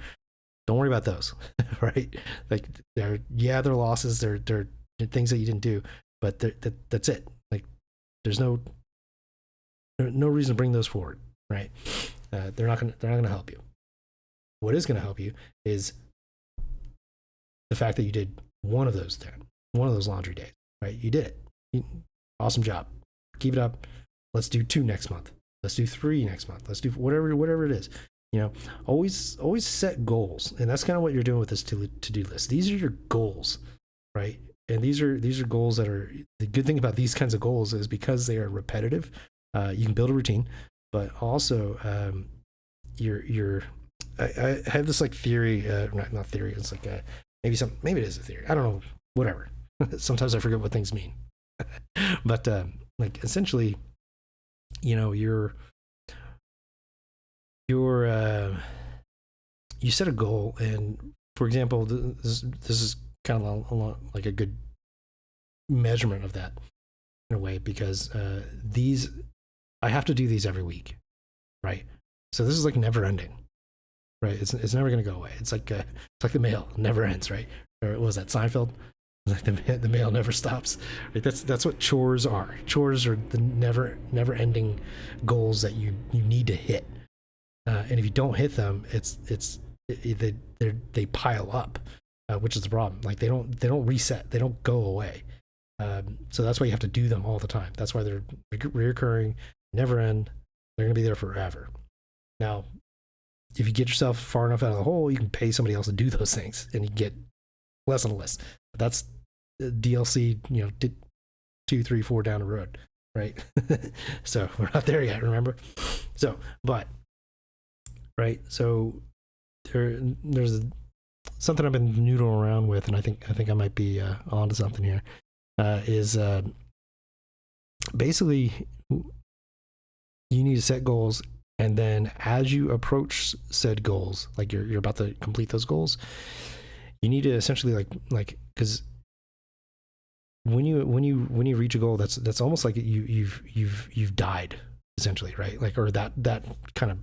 don't worry about those, right? Like they're losses, they're things that you didn't do, but that's it. Like there's no reason to bring those forward, right? They're not gonna help you. What is gonna help you is the fact that you did one of those laundry days, right? You did it. Awesome job. Keep it up. Let's do 2 next month. Let's do 3 next month. Let's do whatever it is. Always set goals, and that's kind of what you're doing with this to-do list. These are your goals, right? And these are goals that are, the good thing about these kinds of goals is because they are repetitive. You can build a routine, but also I have this like theory, not theory. It's like maybe it is a theory. I don't know. Whatever. Sometimes I forget what things mean. But like essentially, you set a goal, and for example, this is kind of like a good measurement of that in a way, because I have to do these every week, right? So this is like never ending, right? It's never going to go away. It's like the mail never ends, right? Or what was that, Seinfeld? Like the mail never stops. Right? That's what chores are. Chores are the never ending goals that you need to hit. And if you don't hit them, they pile up, which is the problem. Like they don't reset. They don't go away. So that's why you have to do them all the time. That's why they're reoccurring, never end. They're going to be there forever. Now, if you get yourself far enough out of the hole, you can pay somebody else to do those things, and you get less on the list. But that's DLC, 2, 3, 4 down the road, right? So we're not there yet, remember? So, but right, so there's something I've been noodling around with, and I think I might be onto something here. Is basically you need to set goals, and then as you approach said goals, like you're about to complete those goals, you need to essentially like because when you reach a goal, that's almost like you've died essentially, right? Like, or that kind of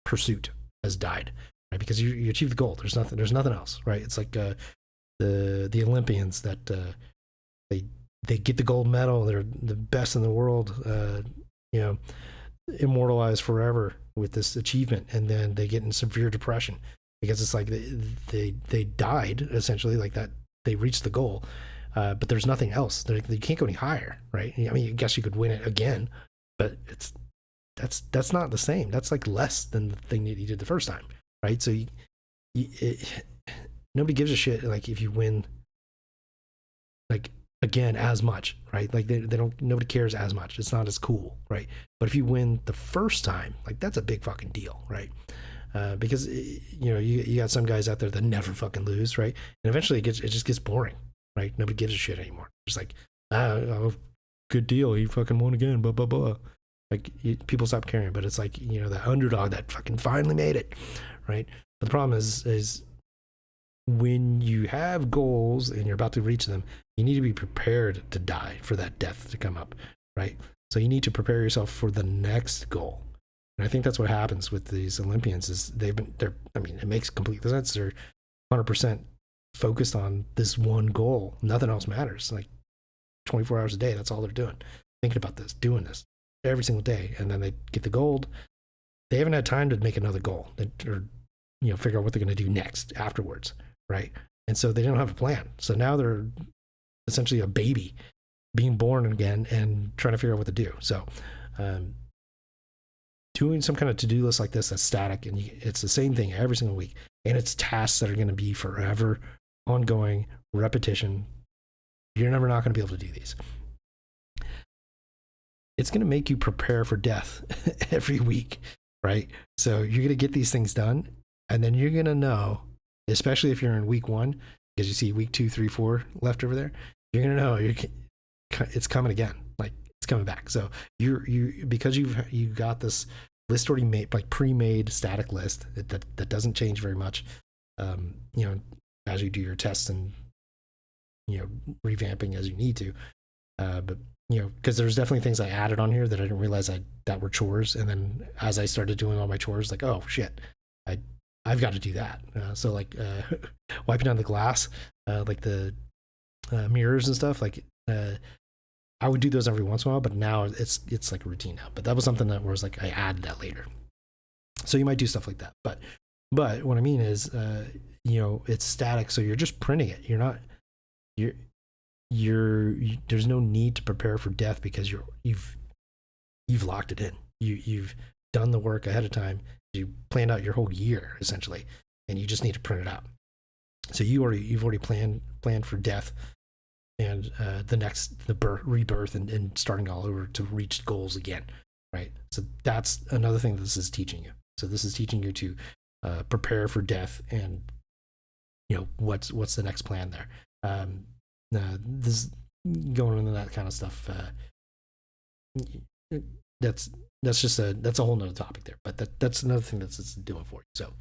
pursuit has died, right? Because you achieved the goal. There's nothing else, right? It's like the Olympians that they get the gold medal. They're the best in the world, immortalized forever with this achievement, and then they get in severe depression because it's like they died essentially, like that. They reached the goal, but there's nothing else. You can't go any higher, right? I mean, I guess you could win it again, but that's not the same. That's like less than the thing that you did the first time, right? So nobody gives a shit like if you win like again as much, right? Like they don't, nobody cares as much. It's not as cool, right? But if you win the first time, like that's a big fucking deal, right? Because you got some guys out there that never fucking lose, right? And eventually it just gets boring, right? Nobody gives a shit anymore. It's like, oh, good deal, he fucking won again, blah blah blah. Like people stop caring, but it's like the underdog that fucking finally made it, right? But the problem is when you have goals and you're about to reach them, you need to be prepared to die for that death to come up, right? So you need to prepare yourself for the next goal. And I think that's what happens with these Olympians is it makes complete sense. They're 100% focused on this one goal. Nothing else matters. Like 24 hours a day, that's all they're doing. Thinking about this, doing this every single day. And then they get the gold. They haven't had time to make another goal or figure out what they're going to do next afterwards, right? And so they don't have a plan. So now they're essentially a baby being born again and trying to figure out what to do. So doing some kind of to-do list like this that's static, and it's the same thing every single week, and it's tasks that are going to be forever, ongoing, repetition. You're never not going to be able to do these. It's going to make you prepare for death every week, right? So you're going to get these things done, and then you're going to know, especially if you're in week 1, because you see week 2, 3, 4 left over there, you're going to know it's coming again. Like it's coming back. So because you got this list already made, like pre-made static list that doesn't change very much, as you do your tests and revamping as you need to, but because there's definitely things I added on here that I didn't realize that were chores, and then as I started doing all my chores, like, oh shit, I've got to do that. So like wiping down the glass, like the mirrors and stuff, like I would do those every once in a while, but now it's like a routine now. But that was something that was like I added that later. So you might do stuff like that. But what I mean is, it's static, so you're just printing it. There's no need to prepare for death because you've locked it in. You've done the work ahead of time. You planned out your whole year essentially, and you just need to print it out. So you've already planned for death and the rebirth and starting all over to reach goals again, right? So that's another thing this is teaching you. So this is teaching you to prepare for death and what's the next plan there. This going into that kind of stuff. That's a whole nother topic there, but that's another thing that's doing for you. So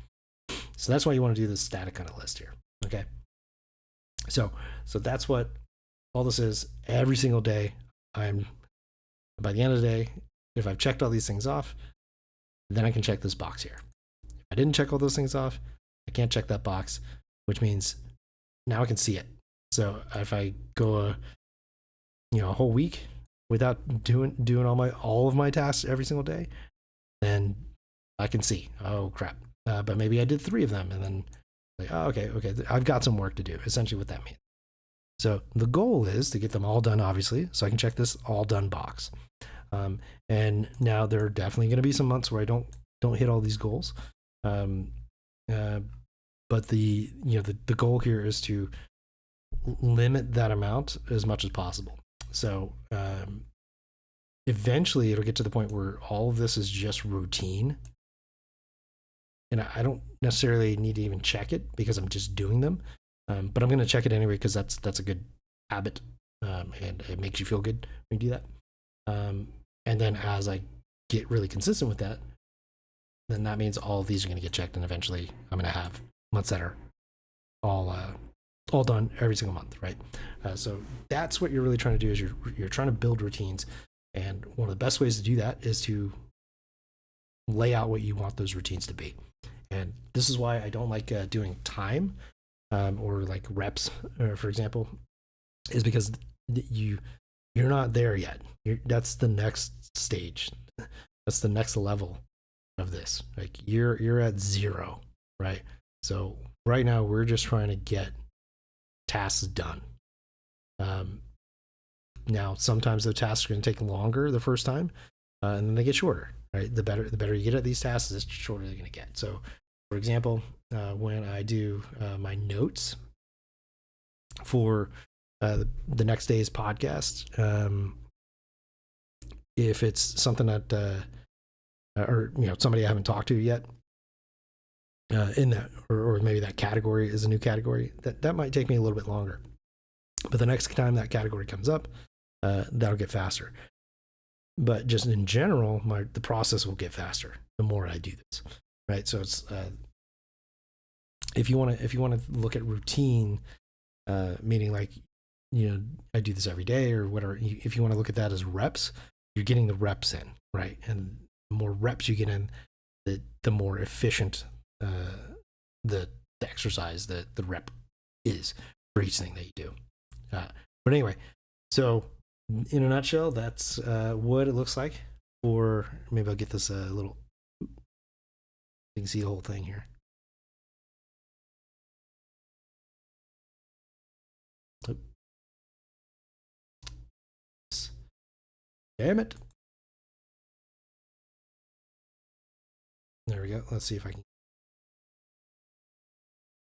that's why you want to do this static kind of list here. Okay. So that's what all this is. Every single day, by the end of the day, if I've checked all these things off, then I can check this box here. If I didn't check all those things off, I can't check that box, which means now I can see it. So if I go a whole week without doing all of my tasks every single day, then I can see, oh crap. But maybe I did 3 of them, and then like, oh, okay, I've got some work to do. Essentially what that means. So the goal is to get them all done, obviously, so I can check this all done box. And now there are definitely going to be some months where I don't hit all these goals. But the goal here is to limit that amount as much as possible. So eventually it'll get to the point where all of this is just routine, and I don't necessarily need to even check it because I'm just doing them. But I'm going to check it anyway because that's a good habit, and it makes you feel good when you do that. And then as I get really consistent with that, then that means all of these are going to get checked, and eventually I'm going to have months that are all done every single month, right? So that's what you're really trying to do, is you're trying to build routines, and one of the best ways to do that is to lay out what you want those routines to be. And this is why I don't like doing time or like reps, for example, is because you're not there yet. That's the next stage. That's the next level of this. Like you're at 0, right? So right now we're just trying to get tasks done. Now sometimes the tasks are going to take longer the first time, and then they get shorter. Right, the better you get at these tasks, the shorter they're going to get. So, for example, when I do my notes for the next day's podcast, if it's something that or somebody I haven't talked to yet in that, or maybe that category is a new category, that might take me a little bit longer. But the next time that category comes up, that'll get faster. But just in general, the process will get faster the more I do this, right? So it's if you want to look at routine, meaning like I do this every day or whatever. If you want to look at that as reps, you're getting the reps in, right? And the more reps you get in, the more efficient the exercise, the rep is for each thing that you do. But anyway, so in a nutshell, that's what it looks like for, maybe I'll get this a little, you can see the whole thing here. Damn it. There we go. Let's see if I can,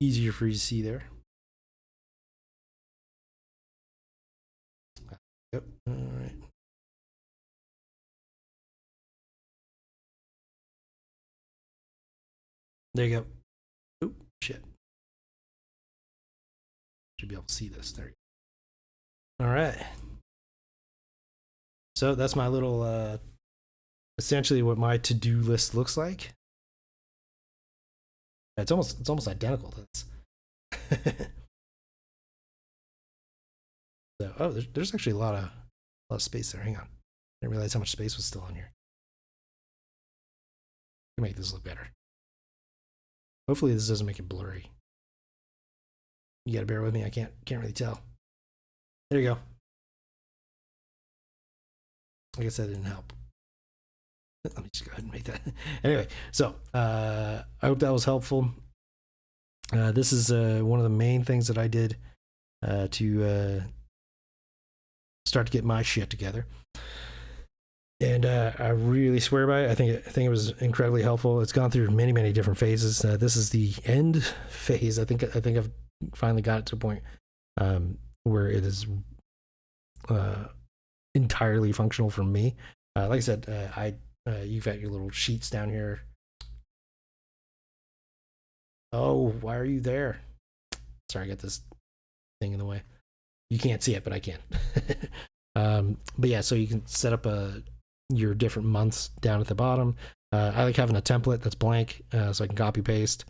easier for you to see there. Yep. All right. There you go. Oop, shit. Should be able to see this. There you go. All right. So that's my little, essentially what my to-do list looks like. It's almost identical to this. So, oh, there's actually a lot of space there. Hang on. I didn't realize how much space was still on here. Can make this look better. Hopefully this doesn't make it blurry. You gotta bear with me. I can't really tell. There you go. I guess that didn't help. Let me just go ahead and make that. Anyway, so I hope that was helpful. This is one of the main things that I did to start to get my shit together, and I really swear by it. I think it was incredibly helpful. It's gone through many different phases. This is the end phase. I think I've finally got it to a point where it is entirely functional for me. Like I said, you've got your little sheets down here. Oh, why are you there? Sorry, I got this thing in the way. You can't see it, but I can. But yeah, so you can set up your different months down at the bottom. I like having a template that's blank, so I can copy paste,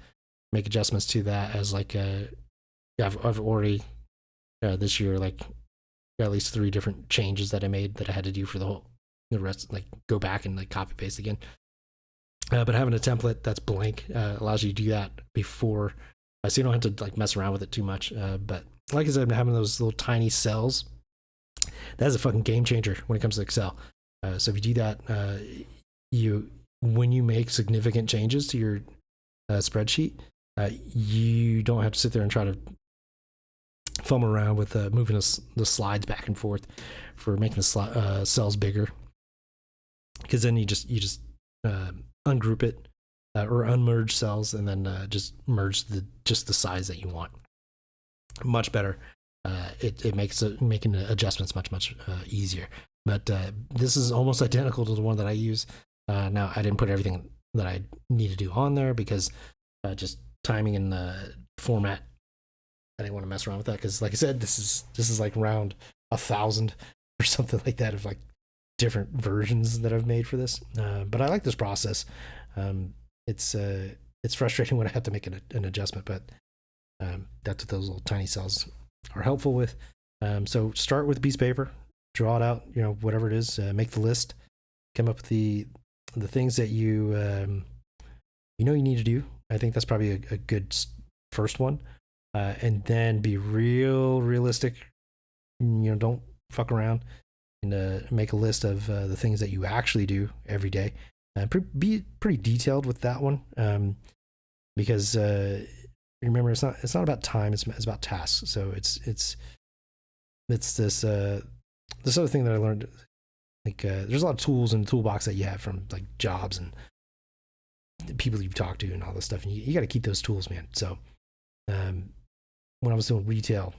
make adjustments to that. As like I've already this year got at least 3 different changes that I made that I had to do for the rest, like go back and like copy paste again. But having a template that's blank allows you to do that before, so you don't have to like mess around with it too much. But like I said, having those little tiny cells, that is a fucking game changer when it comes to Excel. So if you do that, when you make significant changes to your spreadsheet, you don't have to sit there and try to fumble around with moving the slides back and forth for making the cells bigger, because then you just ungroup it or unmerge cells and then just merge the size that you want. Much better. It makes making the adjustments much easier. But this is almost identical to the one that I use. Now I didn't put everything that I need to do on there because just timing and the format, I didn't want to mess around with that, because like I said, this is like around 1,000 or something like that of like different versions that I've made for this. But I like this process. It's frustrating when I have to make an adjustment, but that's what those little tiny cells are helpful with. So start with a piece of paper, draw it out, whatever it is, make the list, come up with the things that you you need to do. I think that's probably a good first one. And then be realistic. Don't fuck around, and make a list of the things that you actually do every day. Be pretty detailed with that one, because remember, it's not about time. It's about tasks. So it's this other thing that I learned. Like there's a lot of tools in the toolbox that you have from like jobs and the people you've talked to and all this stuff. And you got to keep those tools, man. So when I was doing retail,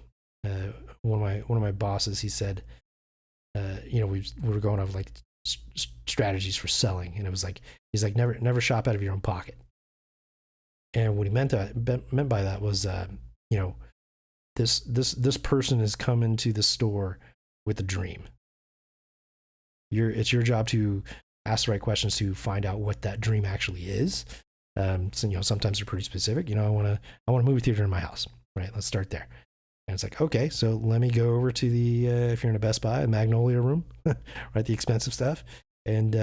one of my bosses, he said, we were going over like strategies for selling, and it was like, he's like, never shop out of your own pocket. And what he meant by that was, this person has come into the store with a dream. It's your job to ask the right questions to find out what that dream actually is. So sometimes they're pretty specific. I want a movie theater in my house. Right? Let's start there. And it's like, okay, so let me go over to the if you're in a Best Buy, a Magnolia room, right? The expensive stuff. And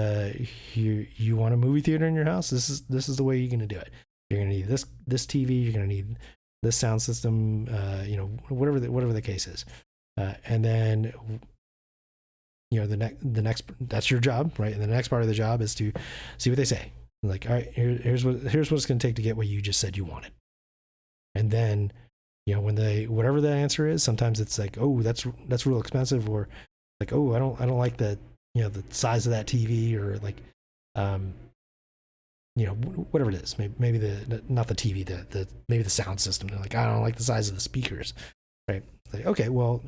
you want a movie theater in your house? This is the way you're gonna do it. You're gonna need this TV. You're gonna need this sound system. Whatever the case is. And then the next that's your job, right? And the next part of the job is to see what they say. Like, all right, here's what it's going to take to get what you just said you wanted. And then, when whatever the answer is, sometimes it's like, oh, that's real expensive, or like, oh, I don't like the the size of that TV, or like, whatever it is. Maybe not the TV, maybe the sound system. They're like, I don't like the size of the speakers, right? Like, okay, well,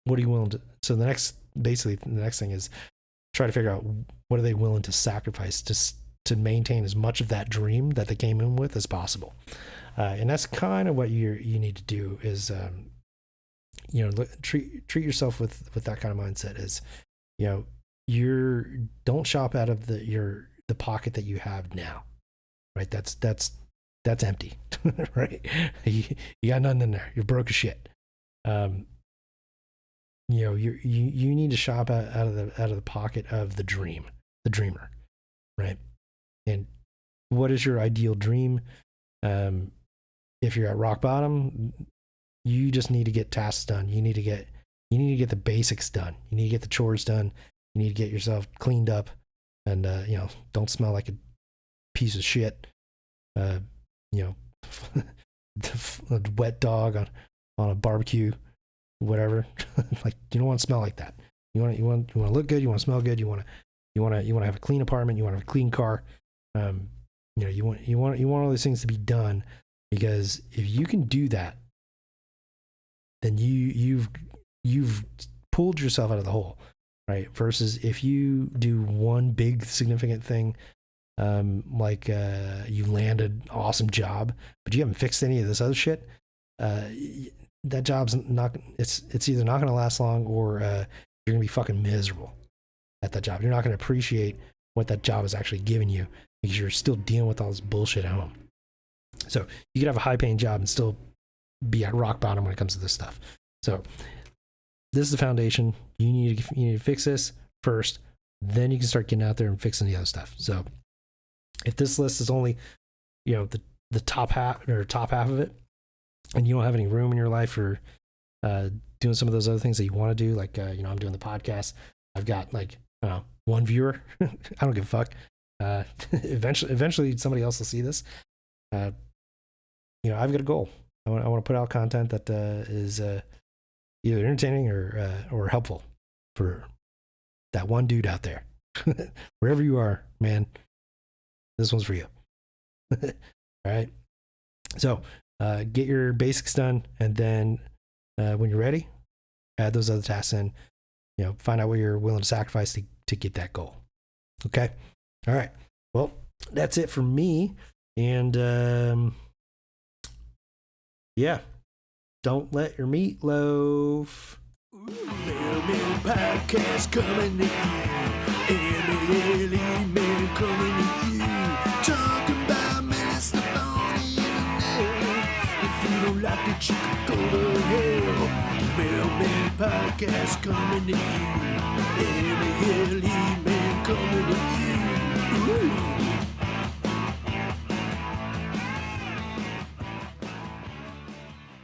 what are you willing to? So the next thing is try to figure out what are they willing to sacrifice to maintain as much of that dream that they came in with as possible. And that's kind of what you need to do is, treat yourself with that kind of mindset is, don't shop out of the pocket that you have now, right? That's empty, right? You got nothing in there. You're broke as shit. You need to shop out of the pocket of the dreamer, right? And what is your ideal dream? If you're at rock bottom, you just need to get tasks done. You need to get the basics done. You need to get the chores done. You need to get yourself cleaned up, and don't smell like a piece of shit. A wet dog on a barbecue. Whatever. Like, you don't want to smell like that. You want to look good. You want to smell good. You want to have a clean apartment. You want to have a clean car. You want all these things to be done, because if you can do that, then you've pulled yourself out of the hole, right? Versus if you do one big significant thing, like you landed an awesome job, but you haven't fixed any of this other shit. That job's it's either not going to last long, or you're going to be fucking miserable at that job. You're not going to appreciate what that job is actually giving you, because you're still dealing with all this bullshit at home. So you could have a high paying job and still be at rock bottom when it comes to this stuff. So this is the foundation. You need to fix this first, then you can start getting out there and fixing the other stuff. So if this list is only, the top half of it, and you don't have any room in your life for doing some of those other things that you want to do, like I'm doing the podcast. I've got like one viewer. I don't give a fuck. Eventually somebody else will see this. I've got a goal. I want to put out content that is either entertaining or helpful for that one dude out there. Wherever you are, man, this one's for you. All right. So get your basics done, and then when you're ready, add those other tasks in. Find out what you're willing to sacrifice to get that goal. Okay. All right. Well, that's it for me. And yeah, don't let your meatloaf. Mailman podcast coming to you. Emily Man coming to you. Talking about Minnesota internet. If you don't like it, you can go to hell. Mailman podcast coming to you. Emily Man coming to you. Ooh.